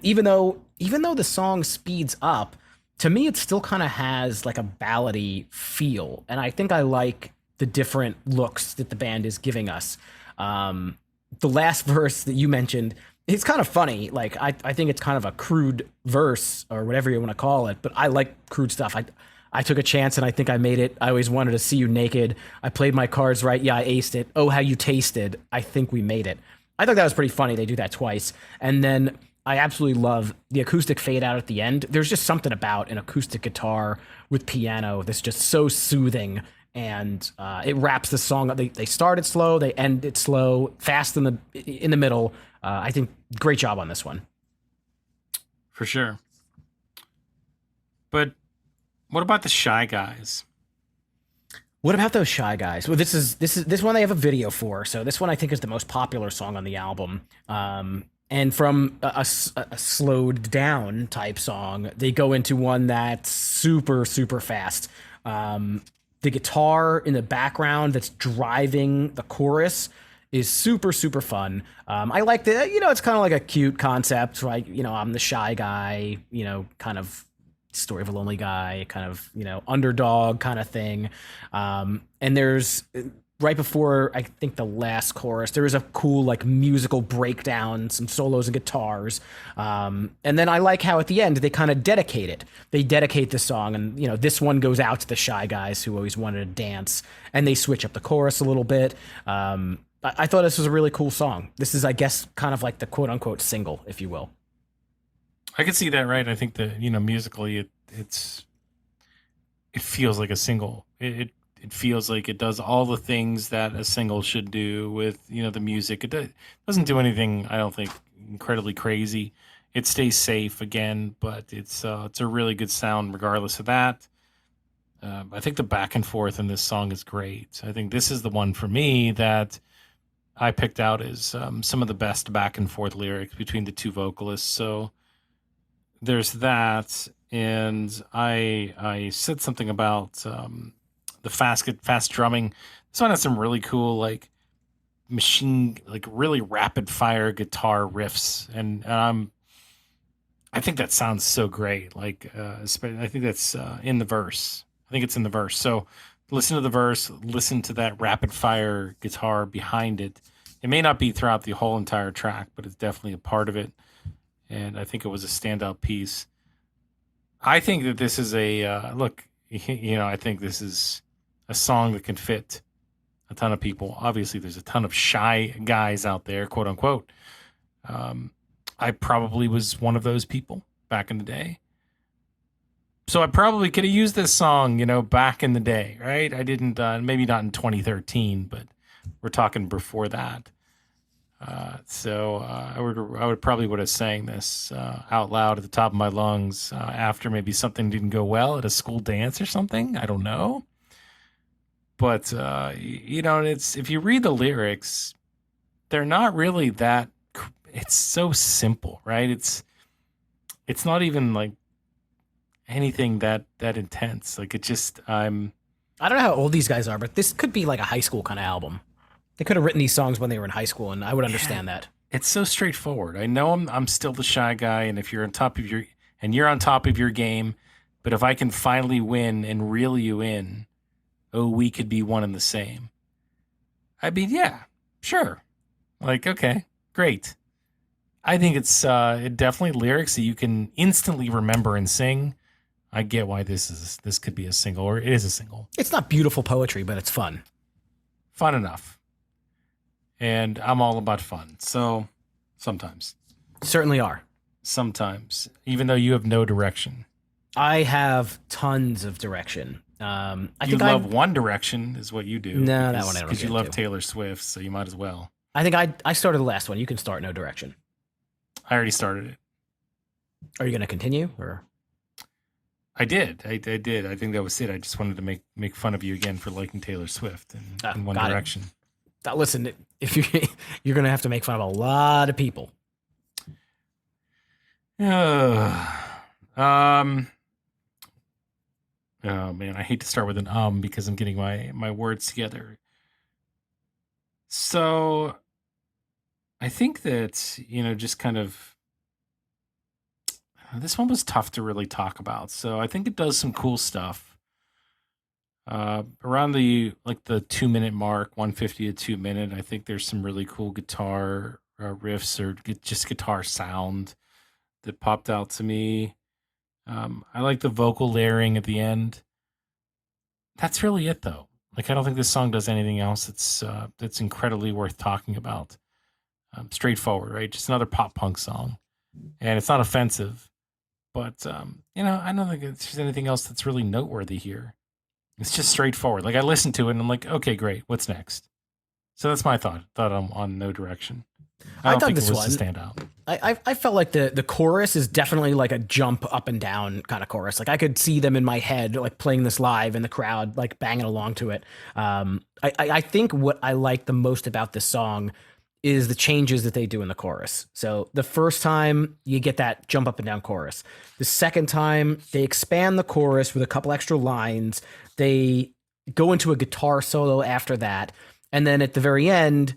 Even though the song speeds up, to me, it still kind of has like a ballady feel, and I think I like the different looks that the band is giving us. The last verse that you mentioned, it's kind of funny. Like, I think it's kind of a crude verse or whatever you want to call it, but I like crude stuff. I took a chance and I think I made it. I always wanted to see you naked. I played my cards right. Yeah, I aced it. Oh, how you tasted. I think we made it. I thought that was pretty funny. They do that twice. And then I absolutely love the acoustic fade out at the end. There's just something about an acoustic guitar with piano that's just so soothing, and it wraps the song up. They start it slow, they end it slow, fast in the middle. I think great job on this one. For sure. But what about the Shy Guys? What about those Shy Guys? Well, this one they have a video for. So this one I think is the most popular song on the album. And from a slowed down type song, they go into one that's super, super fast. The guitar in the background that's driving the chorus is super, super fun. I like the, it's kind of like a cute concept, right? I'm the shy guy, kind of story of a lonely guy, kind of, underdog kind of thing. And there's right before, I think, the last chorus, there is a cool like musical breakdown, some solos and guitars. And then I like how at the end they kind of dedicate it. They dedicate the song, and this one goes out to the Shy Guys who always wanted to dance, and they switch up the chorus a little bit. I thought this was a really cool song. This is, I guess, kind of like the quote unquote single, if you will. I can see that, right? I think that musically it feels like a single. It feels like it does all the things that a single should do with, the music. It doesn't do anything, I don't think, incredibly crazy. It stays safe again, but it's a really good sound regardless of that. I think the back and forth in this song is great. I think this is the one for me that I picked out as some of the best back and forth lyrics between the two vocalists. So there's that. And I said something about the fast drumming. This one has some really cool, like, machine, like really rapid fire guitar riffs, and I think that sounds so great. Like, I think that's in the verse. I think it's in the verse. So listen to the verse, listen to that rapid fire guitar behind it. It may not be throughout the whole entire track, but it's definitely a part of it. And I think it was a standout piece. I think that this is a look. I think this is a song that can fit a ton of people. Obviously, there's a ton of shy guys out there, quote unquote. I probably was one of those people back in the day. So I probably could have used this song, back in the day, right? I didn't, maybe not in 2013, but we're talking before that. I would probably would have sang this out loud at the top of my lungs after maybe something didn't go well at a school dance or something. I don't know. But it's, if you read the lyrics, they're not really that. It's so simple, right? It's not even like anything that intense. Like it just I don't know how old these guys are, but this could be like a high school kind of album. They could have written these songs when they were in high school, and I would understand that. It's so straightforward. I know I'm still the shy guy, and if you're on top of you're on top of your game, but if I can finally win and reel you in, we could be one and the same. I mean, yeah, sure. Like, okay, great. I think it's it definitely lyrics that you can instantly remember and sing. I get why this could be a single, or it is a single. It's not beautiful poetry, but it's fun. Fun enough. And I'm all about fun. So sometimes. Certainly are. Sometimes. Even though you have no direction. I have tons of direction. You love One Direction is what you do. No, that one I don't. Because you love Taylor Swift, so you might as well. I think I started the last one. You can start No Direction. I already started it. Are you going to continue, or? I did. I did. I think that was it. I just wanted to make fun of you again for liking Taylor Swift and One Direction. Listen, if you're going to have to make fun of a lot of people. Oh man, I hate to start with an because I'm getting my words together. So I think that, just kind of this one was tough to really talk about. So I think it does some cool stuff. Around the 2-minute mark, 150 to 2 minute, I think there's some really cool guitar riffs or just guitar sound that popped out to me. I like the vocal layering at the end. That's really it, though. Like, I don't think this song does anything else that's incredibly worth talking about. Straightforward, right? Just another pop punk song, and it's not offensive. But I don't think there's anything else that's really noteworthy here. It's just straightforward. Like, I listened to it and I'm like, okay, great. What's next? So that's my thought on No Direction. I don't think this was a standout. I felt like the chorus is definitely like a jump up and down kind of chorus. Like I could see them in my head, like playing this live and the crowd like banging along to it. I think what I like the most about this song is the changes that they do in the chorus. So the first time you get that jump up and down chorus. The second time they expand the chorus with a couple extra lines. They go into a guitar solo after that. And then at the very end,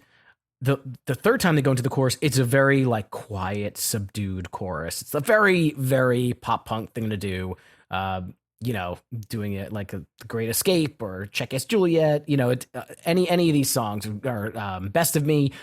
the third time they go into the chorus, it's a very like quiet, subdued chorus. It's a very, very pop punk thing to do. Doing it like The Great Escape or Check Yes Juliet. Any of these songs or Best of Me.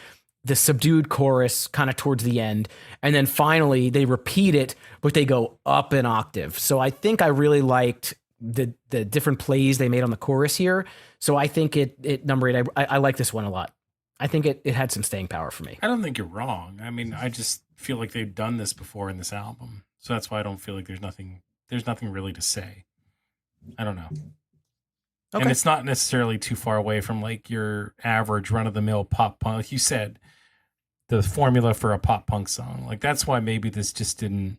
The subdued chorus kind of towards the end. And then finally they repeat it, but they go up an octave. So I think I really liked the different plays they made on the chorus here. So I think it number 8, I like this one a lot. I think it had some staying power for me. I don't think you're wrong. I mean, I just feel like they've done this before in this album. So that's why I don't feel like there's nothing really to say. I don't know. Okay. And it's not necessarily too far away from like your average run-of-the-mill pop punk. Like you said, the formula for a pop punk song. Like that's why maybe this just didn't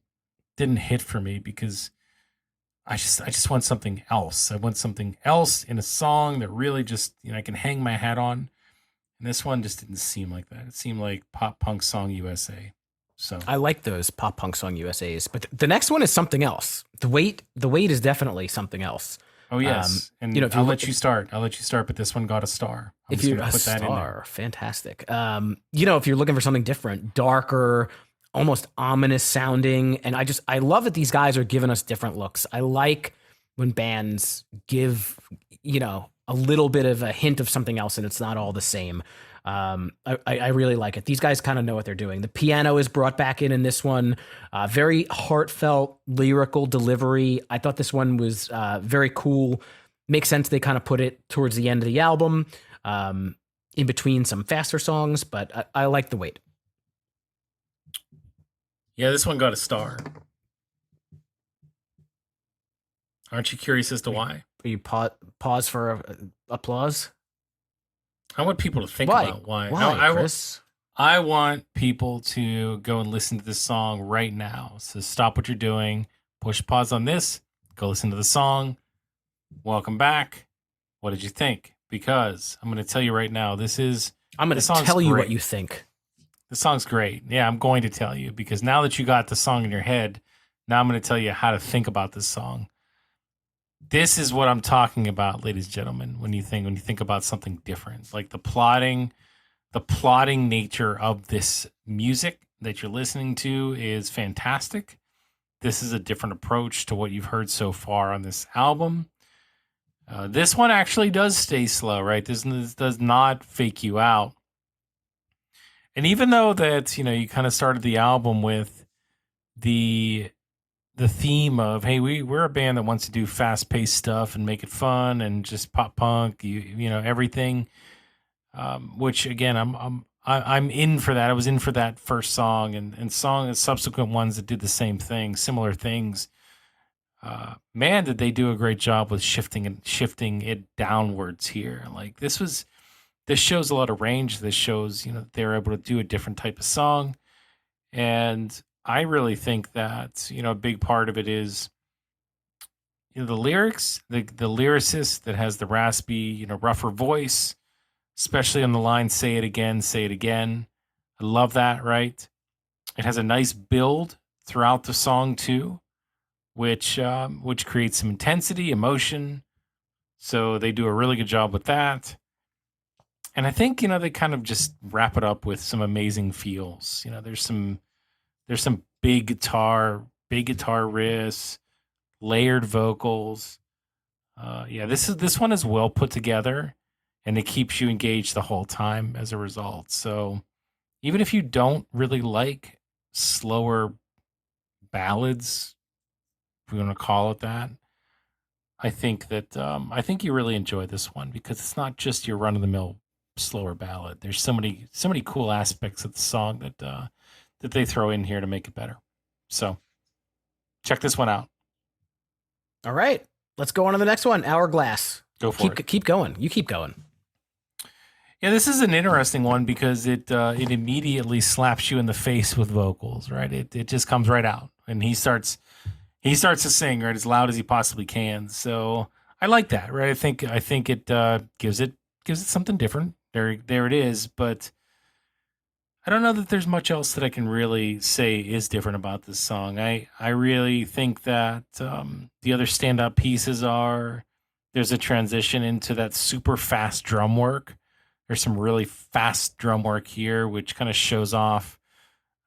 hit for me, because I just want something else. I want something else in a song that really just, I can hang my hat on. And this one just didn't seem like that. It seemed like Pop Punk Song USA. So I like those Pop Punk Song USAs, but the next one is something else. The weight is definitely something else. Oh yes, and I'll let you start. But this one got a star. If you're a star, fantastic. If you're looking for something different, darker, almost ominous sounding, and I love that these guys are giving us different looks. I like when bands give, a a little bit of a hint of something else, and it's not all the same. I really like it. These guys kind of know what they're doing. The piano is brought back in this one. Very heartfelt, lyrical delivery. I thought this one was very cool. Makes sense they kind of put it towards the end of the album, in between some faster songs, but I like the wait. Yeah, this one got a star. Aren't you curious as to why? You pause for applause? I want people to think Why? about why. Why, Chris? I want people to go and listen to this song right now. So stop what you're doing, push pause on this, go listen to the song. Welcome back. What did you think? Because I'm going to tell you right now, I'm going to tell you what you think. The song's great. Yeah, I'm going to tell you, because now that you got the song in your head, now I'm going to tell you how to think about this song. This is what I'm talking about, ladies and gentlemen, when you think about something different. Like the plotting nature of this music that you're listening to is fantastic. This is a different approach to what you've heard so far on this album. This one actually does stay slow, right? This does not fake you out. And even though that, you kind of started the album with the theme of, hey, we're a band that wants to do fast-paced stuff and make it fun and just pop punk, everything. Which again, I'm in for that. I was in for that first song and subsequent ones that did the same thing, similar things. Man, did they do a great job with shifting it downwards here. Like this shows a lot of range. This shows, they're able to do a different type of song. And I really think that, a big part of it is, the lyrics, the lyricist that has the raspy, rougher voice, especially on the line, say it again, say it again. I love that, right? It has a nice build throughout the song too, which creates some intensity, emotion. So they do a really good job with that. And I think, they kind of just wrap it up with some amazing feels. There's some big guitar riffs, layered vocals. This one is well put together, and it keeps you engaged the whole time as a result. So even if you don't really like slower ballads, if we want to call it that, I think you really enjoy this one, because it's not just your run of the mill slower ballad. There's so many cool aspects of the song that they throw in here to make it better. So check this one out. All right, let's go on to the next one. Hourglass. Go for it. Keep going. You keep going. Yeah, this is an interesting one because it immediately slaps you in the face with vocals, right? It just comes right out, and he starts to sing right as loud as he possibly can. So I like that, right? I think it gives it something different. There it is, but I don't know that there's much else that I can really say is different about this song. I really think that the other standout pieces are, there's a transition into that super fast drum work. There's some really fast drum work here, which kind of shows off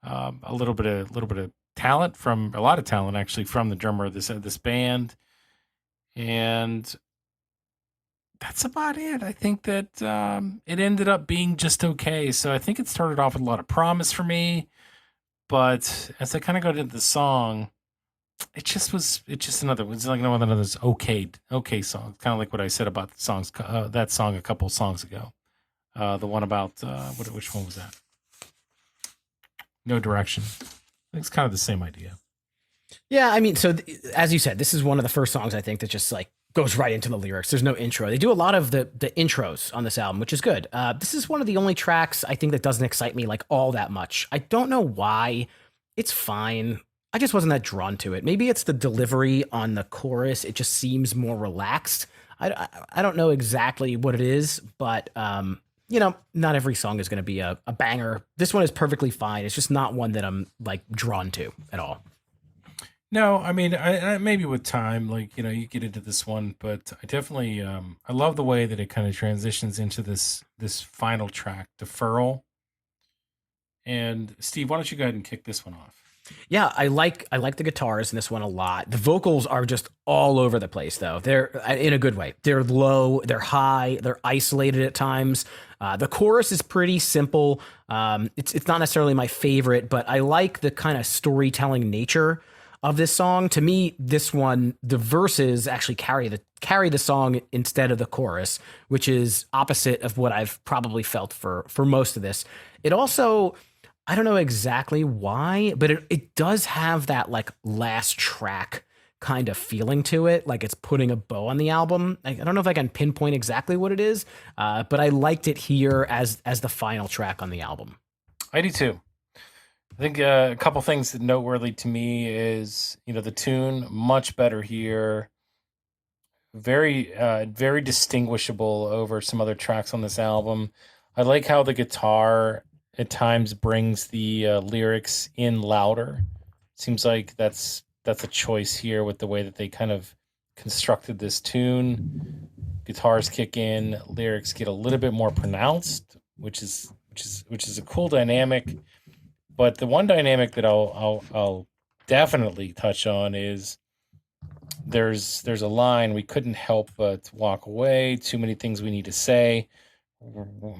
a little bit of talent, from a lot of talent actually, from the drummer of this band. And that's about it. I think that it ended up being just okay. So I think it started off with a lot of promise for me, but as I kind of got into the song, it was like another okay song. Kind of like what I said about the songs, that song a couple songs ago. The one about which one was that? No Direction. I think it's kind of the same idea. Yeah, I mean, so as you said, this is one of the first songs I think that just like goes right into the lyrics. There's no intro. They do a lot of the intros on this album, which is good. This is one of the only tracks I think that doesn't excite me like all that much. I don't know why. It's fine. I just wasn't that drawn to it. Maybe it's the delivery on the chorus. It just seems more relaxed. I don't know exactly what it is, but not every song is going to be a banger. This one is perfectly fine. It's just not one that I'm like drawn to at all. No, I mean, I maybe with time, like, you get into this one, but I definitely, I love the way that it kind of transitions into this final track, Deferral. And Steve, why don't you go ahead and kick this one off? Yeah, I like the guitars in this one a lot. The vocals are just all over the place, though. They're in a good way. They're low, they're high, they're isolated at times. The chorus is pretty simple. It's not necessarily my favorite, but I like the kind of storytelling nature of this song. To me, this one, the verses actually carry the song instead of the chorus, which is opposite of what I've probably felt for most of this. It also, I don't know exactly why, but it does have that like last track kind of feeling to it, like it's putting a bow on the album. I don't know if I can pinpoint exactly what it is, but I liked it here as the final track on the album. I do too. I think a couple things that noteworthy to me is, the tune much better here. Very distinguishable over some other tracks on this album. I like how the guitar at times brings the lyrics in louder. Seems like that's a choice here with the way that they kind of constructed this tune. Guitars kick in, lyrics get a little bit more pronounced, which is a cool dynamic. But the one dynamic that I'll definitely touch on is there's a line, we couldn't help but walk away. Too many things we need to say.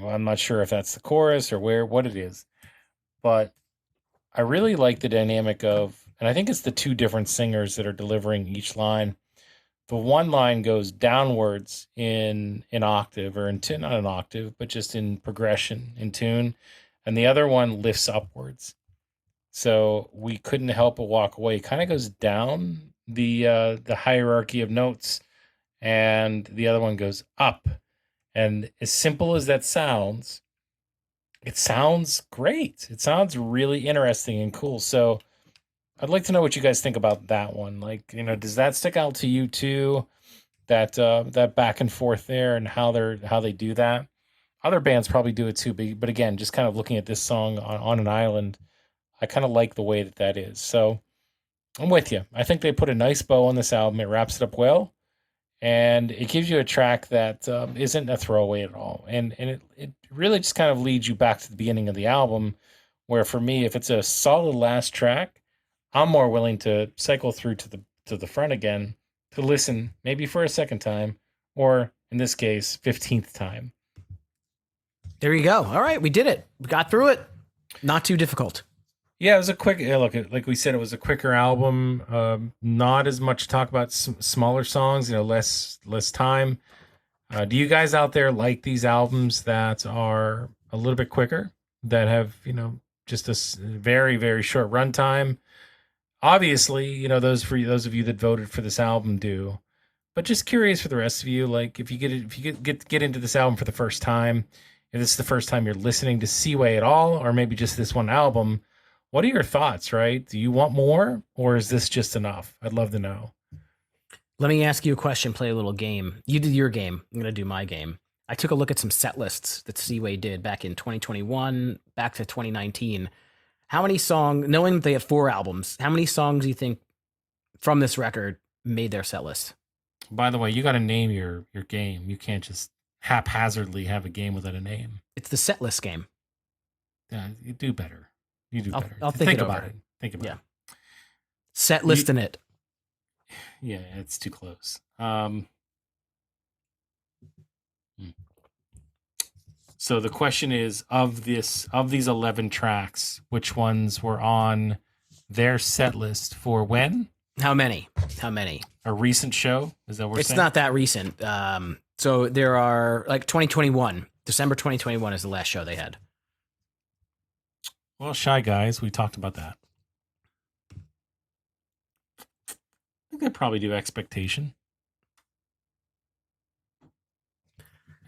I'm not sure if that's the chorus or what it is, but I really like the dynamic of, and I think it's the two different singers that are delivering each line. The one line goes downwards in an octave or not an octave, but just in progression in tune, and the other one lifts upwards. So we couldn't help but walk away. Kind of goes down the hierarchy of notes, and the other one goes up. And as simple as that sounds, it sounds great. It sounds really interesting and cool. So I'd like to know what you guys think about that one. Like, does that stick out to you too? That back and forth there, and how they do that. Other bands probably do it too, but again, just kind of looking at this song on an island, I kind of like the way that is. So I'm with you. I think they put a nice bow on this album. It wraps it up well. And it gives you a track that isn't a throwaway at all. And it really just kind of leads you back to the beginning of the album, where for me, if it's a solid last track, I'm more willing to cycle through to the front again to listen, maybe for a second time, or in this case, 15th time. There you go. All right, we did it. We got through it. Not too difficult. Yeah, it was a quick look. Like we said, it was a quicker album. Not as much talk about smaller songs. Less time. Do you guys out there like these albums that are a little bit quicker, that have just a very, very short runtime? Obviously, those of you that voted for this album do. But just curious for the rest of you, like if you get into this album for the first time, if this is the first time you're listening to Seaway at all, or maybe just this one album. What are your thoughts, right? Do you want more, or is this just enough? I'd love to know. Let me ask you a question, play a little game. You did your game. I'm going to do my game. I took a look at some set lists that Seaway did back in 2021, back to 2019. How many songs, knowing they have 4 albums, how many songs do you think from this record made their set list? By the way, you got to name your game. You can't just haphazardly have a game without a name. It's the set list game. Yeah, you do better. You do better. I'll think about it. Think about it. Set list in it. Yeah, it's too close. So the question is, of these 11 tracks, which ones were on their set list for when? How many? A recent show? Is that what we're saying? It's not that recent. So there are like 2021. December 2021 is the last show they had. Well, Shy Guys, we talked about that. I think they probably do Expectation.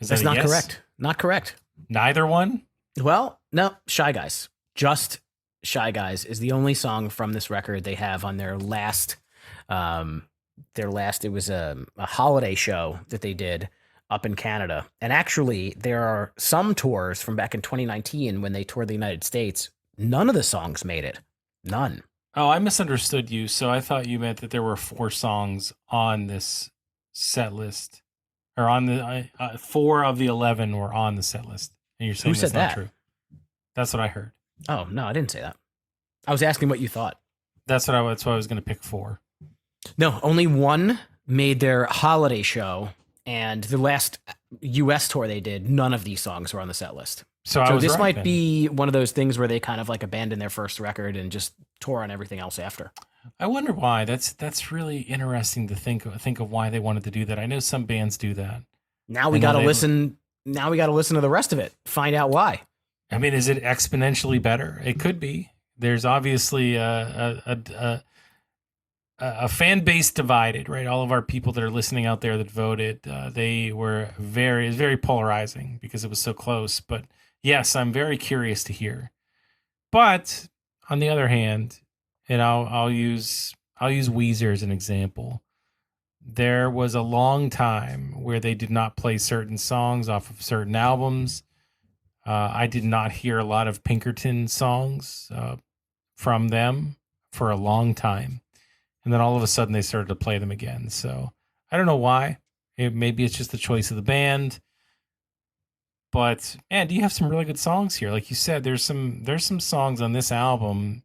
That's not correct. Not correct. Neither one? Well, no, Shy Guys. Just Shy Guys is the only song from this record they have on their last, it was a holiday show that they did up in Canada. And actually, there are some tours from back in 2019 when they toured the United States. None of the songs made it. None. Oh, I misunderstood you. So I thought you meant that there were 4 songs on this set list. Or on the 4 of the 11 were on the set list. And you're saying Who said that's not that? true. That's what I heard. Oh, no, I didn't say that. I was asking what you thought. That's what I was going to pick 4. No, only one made their holiday show, and the last U.S. tour they did, none of these songs were on the set list. So this right might then. be one of those things where they kind of like abandoned their first record and just tore on everything else after. I wonder why. That's really interesting to think of why they wanted to do that. I know some bands do that. Now we got to listen. Now we got to listen to the rest of it. Find out why. I mean, is it exponentially better? It could be. There's obviously a fan base divided, right? All of our people that are listening out there that voted, they were very polarizing because it was so close. But yes, I'm very curious to hear. But on the other hand, and I'll use Weezer as an example. There was a long time where they did not play certain songs off of certain albums. I did not hear a lot of Pinkerton songs from them for a long time. And then all of a sudden they started to play them again. So I don't know why. Maybe it's just the choice of the band. But man, you have some really good songs here. Like you said, there's some songs on this album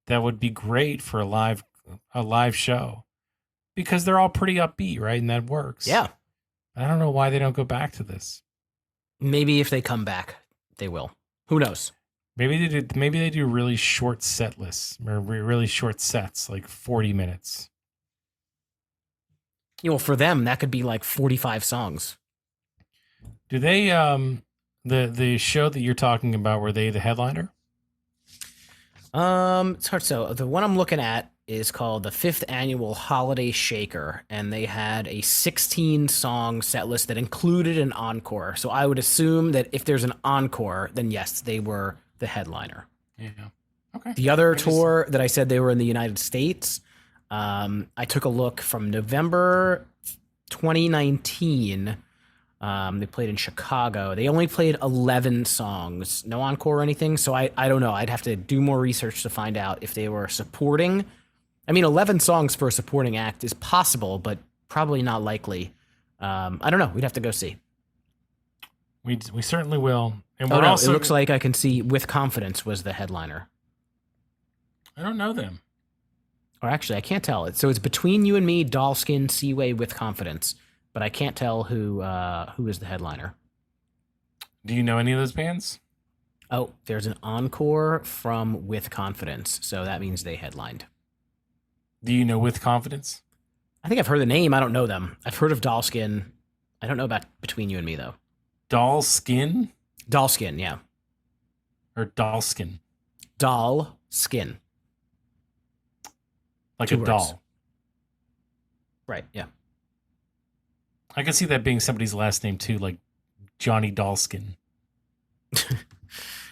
that would be great for a live show. Because they're all pretty upbeat, right? And that works. Yeah. I don't know why they don't go back to this. Maybe if they come back, they will. Who knows? Maybe they do really short set lists or really short sets, like 40 minutes. For them, that could be like 45 songs. Do they the show that you're talking about, were they the headliner? It's hard. So the one I'm looking at is called the 5th Annual Holiday Shaker, and they had a 16-song set list that included an encore. So I would assume that if there's an encore, then yes, they were the headliner. Yeah. Okay. The other tour that I said they were in the United States, I took a look from November 2019. They played in Chicago. They only played 11 songs, no encore or anything. So I don't know. I'd have to do more research to find out if they were supporting. I mean, 11 songs for a supporting act is possible, but probably not likely. I don't know. We'd have to go see. We certainly will. And it looks like I can see With Confidence was the headliner. I don't know them. Or actually, I can't tell. So it's Between You and Me, Dollskin, Seaway, With Confidence. But I can't tell who is the headliner. Do you know any of those bands? Oh, there's an encore from With Confidence, so that means they headlined. Do you know With Confidence? I think I've heard the name. I don't know them. I've heard of Dollskin. I don't know about Between You and Me, though. Dollskin? Dollskin, yeah. Or Dollskin? Dollskin. Like 2 a words. doll. Right, yeah. I can see that being somebody's last name, too, like Johnny Dollskin.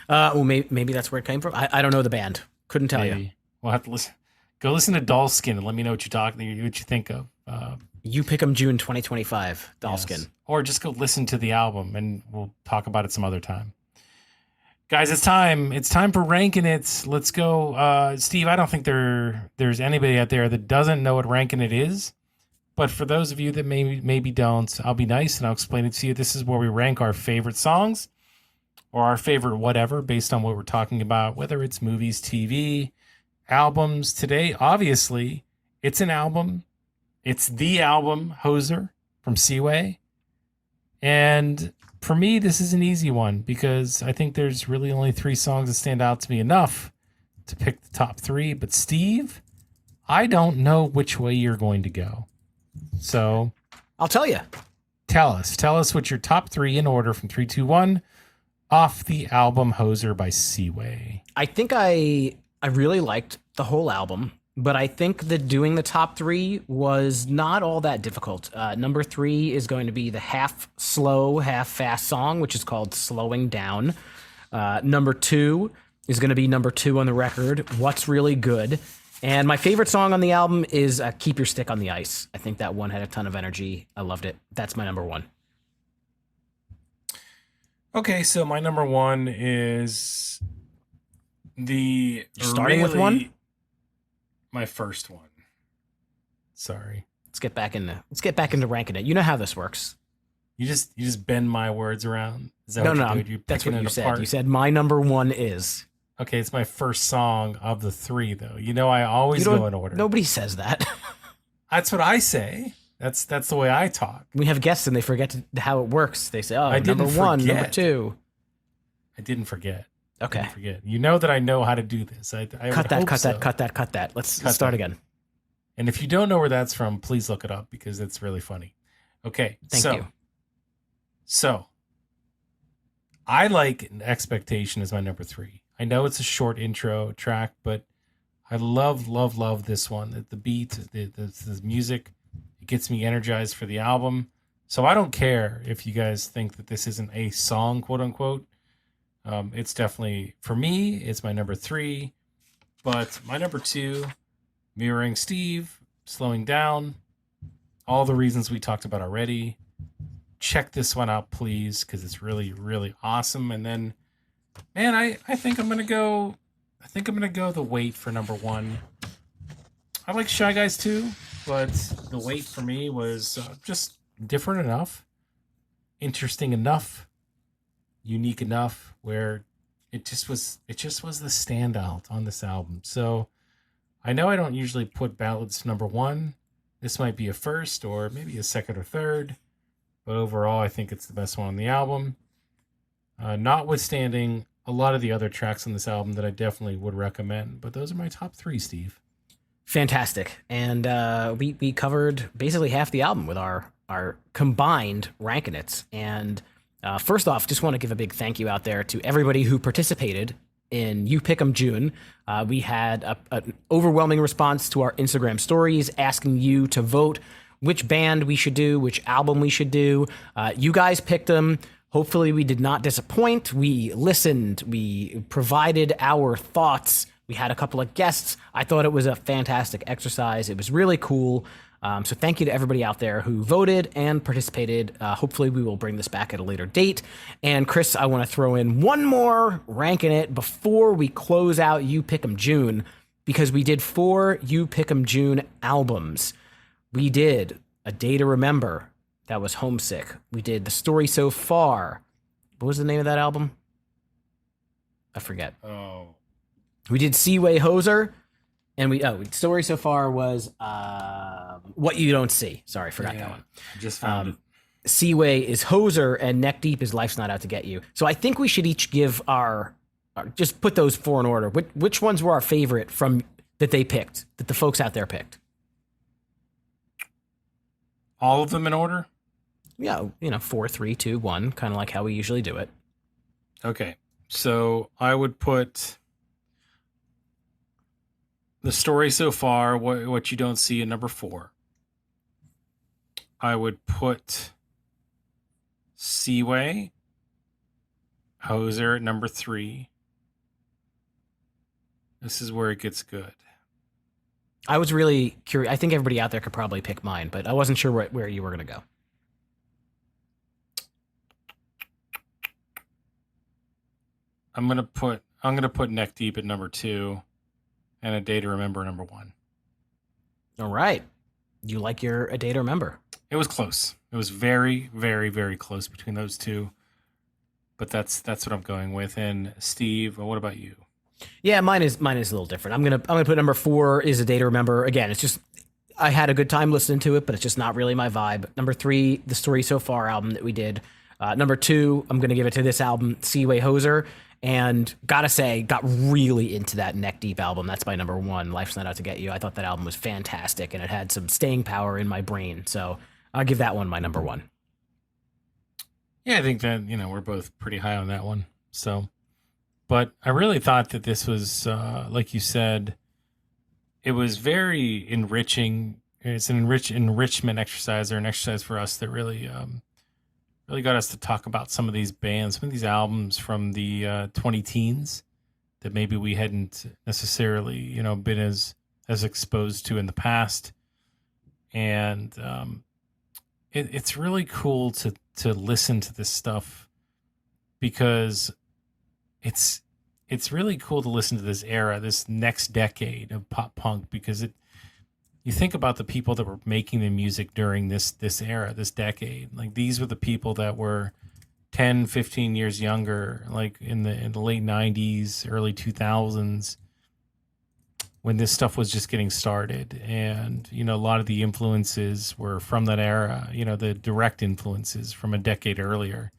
Well, maybe that's where it came from. I don't know the band. Couldn't tell you. We'll have to listen. Go listen to Dollskin and let me know what you think of. You pick them June 2025, Dollskin. Yes. Or just go listen to the album and we'll talk about it some other time. Guys, it's time. It's time for Ranking It. Let's go. Steve, I don't think there's anybody out there that doesn't know what Ranking It is. But for those of you that maybe don't, I'll be nice and I'll explain it to you. This is where we rank our favorite songs or our favorite whatever based on what we're talking about, whether it's movies, TV, albums. Today, obviously, it's an album. It's the album, Hoser from Seaway. And for me, this is an easy one because I think there's really only 3 songs that stand out to me enough to pick the top 3. But Steve, I don't know which way you're going to go. So I'll tell you. Tell us what your top 3 in order from 3, 2, 1 off the album Hoser by Seaway. I think I really liked the whole album, but I think that doing the top 3 was not all that difficult. Number 3 is going to be the half slow, half fast song, which is called Slowing Down. Number 2 is going to be number 2 on the record, What's Really Good. And my favorite song on the album is Keep Your Stick on the Ice. I think that one had a ton of energy. I loved it. That's my number 1. Okay, so my number 1 is the starting with 1? My first one. Sorry. Let's get back into ranking it. You know how this works. You just bend my words around. Is that No, what no, you do? that's what you said. Apart? You said my number 1 is. Okay, it's my first song of the three, though. You know, I You always don't. go in order. Nobody says that. That's what I say. That's the way I talk. We have guests and they forget how it works. They say, "Oh, I number didn't one, number forget. two." I didn't forget. Okay. Didn't forget. You know that I know how to do this. I Cut would that, hope cut so. that, cut that, cut that. Let's Cut start that. again. And if you don't know where that's from, please look it up because it's really funny. Okay. Thank you. So I like Expectation as my number 3. I know it's a short intro track, but I love this one. The beat, the music, it gets me energized for the album. So I don't care if you guys think that this isn't a song, quote unquote. It's definitely, for me, it's my number 3. But my number 2, Mirroring Steve, Slowing Down, all the reasons we talked about already. Check this one out, please, because it's really, really awesome. And then, man, I think I'm gonna go. I think I'm gonna go The Wait for number 1. I like Shy Guys too, but The Wait for me was just different enough, interesting enough, unique enough, where it just was the standout on this album. So I know I don't usually put ballads number 1. This might be a first or maybe a second or third. But overall, I think it's the best one on the album. Notwithstanding a lot of the other tracks on this album that I definitely would recommend. But those are my top 3, Steve. Fantastic. And we covered basically half the album with our combined ranking it. And first off, just want to give a big thank you out there to everybody who participated in You Pick 'em June. We had an overwhelming response to our Instagram stories asking you to vote which band we should do, which album we should do. You guys picked them. Hopefully we did not disappoint. We listened. We provided our thoughts. We had a couple of guests. I thought it was a fantastic exercise. It was really cool. So thank you to everybody out there who voted and participated. Hopefully we will bring this back at a later date. And Chris, I want to throw in one more ranking it before we close out You Pick 'em June, because we did 4 You Pick 'em June albums. We did A Day to Remember. That was Homesick. We did The Story So Far. What was the name of that album? I forget. Oh. We did Seaway Hoser. And Story So Far was What You Don't See. Sorry, forgot that one. I just found it. Seaway is Hoser, and Neck Deep is Life's Not Out to Get You. So I think we should each give our just put those 4 in order. Which ones were our favorite from that they picked, that the folks out there picked? All of them in order? Yeah, 4, 3, 2, 1, kind of like how we usually do it. Okay. So I would put The Story So Far, What You Don't See, at number 4. I would put Seaway, Hoser at number 3. This is where it gets good. I was really curious. I think everybody out there could probably pick mine, but I wasn't sure where you were going to go. I'm gonna put Neck Deep at number 2, and A Day to Remember at number 1. All right. You like your A Day to Remember. It was close. It was very, very, very close between those two. But that's what I'm going with. And Steve, what about you? Yeah, mine is a little different. I'm gonna put number 4 is A Day to Remember. Again, it's just I had a good time listening to it, but it's just not really my vibe. Number 3, The Story So Far album that we did. Number 2, I'm gonna give it to this album, Seaway Hoser. And gotta say, got really into that Neck Deep album. That's my number 1, Life's Not Out to Get You. I thought that album was fantastic, and it had some staying power in my brain. So I'll give that one my number 1. Yeah, I think that, we're both pretty high on that one. So, but I really thought that this was, like you said, it was very enriching. It's an enrichment exercise, or an exercise for us that really got us to talk about some of these bands, some of these albums from the 20 teens that maybe we hadn't necessarily, been as exposed to in the past. And it's really cool to listen to this stuff, because it's really cool to listen to this era, this next decade of pop punk, because you think about the people that were making the music during this era, this decade. Like, these were the people that were 10, 15 years younger, like in the late 90s, early 2000s, when this stuff was just getting started. And, a lot of the influences were from that era, the direct influences from a decade earlier.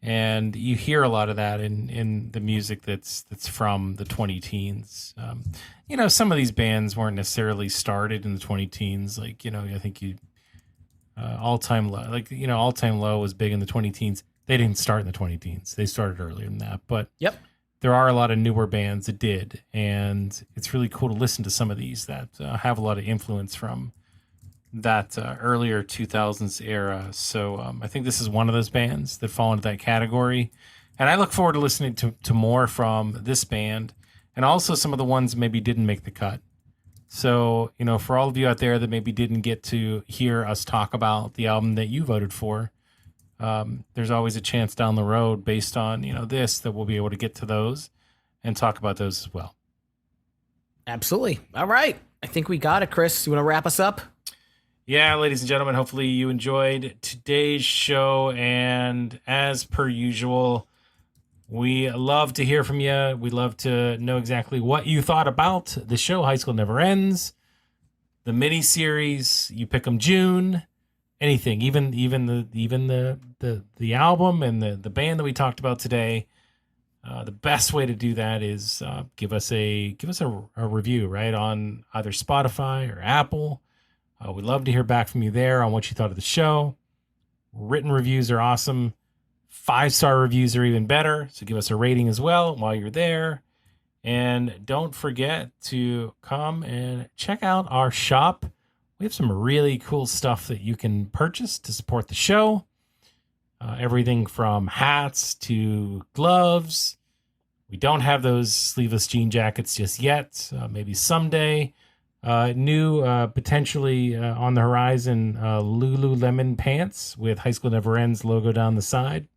And you hear a lot of that in the music that's from the 20 teens. Some of these bands weren't necessarily started in the 20 teens. Like, I think All Time Low, All Time Low was big in the 20 teens. They didn't start in the 20 teens. They started earlier than that. But yep, there are a lot of newer bands that did. And it's really cool to listen to some of these that have a lot of influence from that earlier 2000s era. So I think this is one of those bands that fall into that category. And I look forward to listening to more from this band, and also some of the ones maybe didn't make the cut. So, for all of you out there that maybe didn't get to hear us talk about the album that you voted for, there's always a chance down the road based on, this, that we'll be able to get to those and talk about those as well. Absolutely. All right. I think we got it, Chris. You want to wrap us up? Yeah, ladies and gentlemen, hopefully you enjoyed today's show. And as per usual, we love to hear from you. We love to know exactly what you thought about the show, High School Never Ends, the mini-series, You Pick 'em June, anything, even the album and the band that we talked about today. The best way to do that is give us a review, right, on either Spotify or Apple. We'd love to hear back from you there on what you thought of the show. Written reviews are awesome. 5-star reviews are even better. So give us a rating as well while you're there. And don't forget to come and check out our shop. We have some really cool stuff that you can purchase to support the show. Everything from hats to gloves. We don't have those sleeveless jean jackets just yet. Maybe someday. New, potentially on the horizon, Lululemon pants with High School Never Ends logo down the side.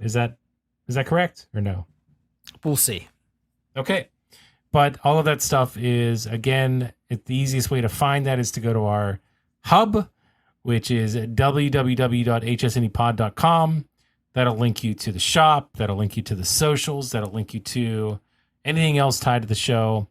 Is that correct or no? We'll see. Okay. But all of that stuff is, again, the easiest way to find that is to go to our hub, which is www.hsnepod.com. That'll link you to the shop. That'll link you to the socials. That'll link you to anything else tied to the show.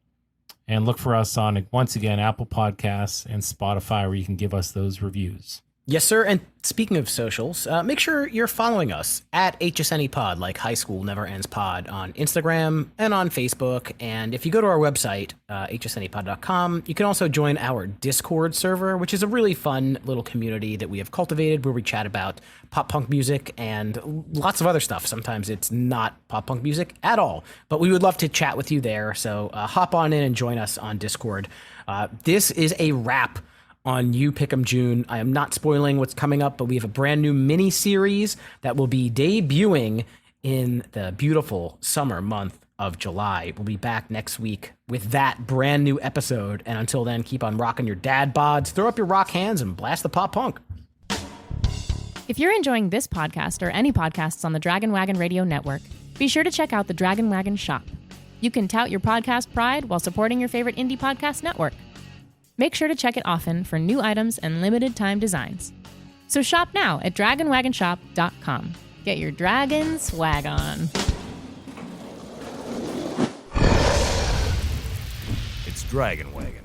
And look for us on, once again, Apple Podcasts and Spotify, where you can give us those reviews. Yes, sir. And speaking of socials, make sure you're following us at HSNEPod, like High School Never Ends Pod, on Instagram and on Facebook. And if you go to our website, hsnepod.com, you can also join our Discord server, which is a really fun little community that we have cultivated where we chat about pop punk music and lots of other stuff. Sometimes it's not pop punk music at all, but we would love to chat with you there. So hop on in and join us on Discord. This is a wrap on You Pick 'em June. I am not spoiling what's coming up, but we have a brand new mini series that will be debuting in the beautiful summer month of July. We'll be back next week with that brand new episode. And until then, keep on rocking your dad bods, throw up your rock hands, and blast the pop punk. If you're enjoying this podcast or any podcasts on the Dragon Wagon Radio Network, be sure to check out the Dragon Wagon shop. You can tout your podcast pride while supporting your favorite indie podcast network. Make sure to check it often for new items and limited time designs. So shop now at dragonwagonshop.com. Get your dragon swag on. It's Dragon Wagon.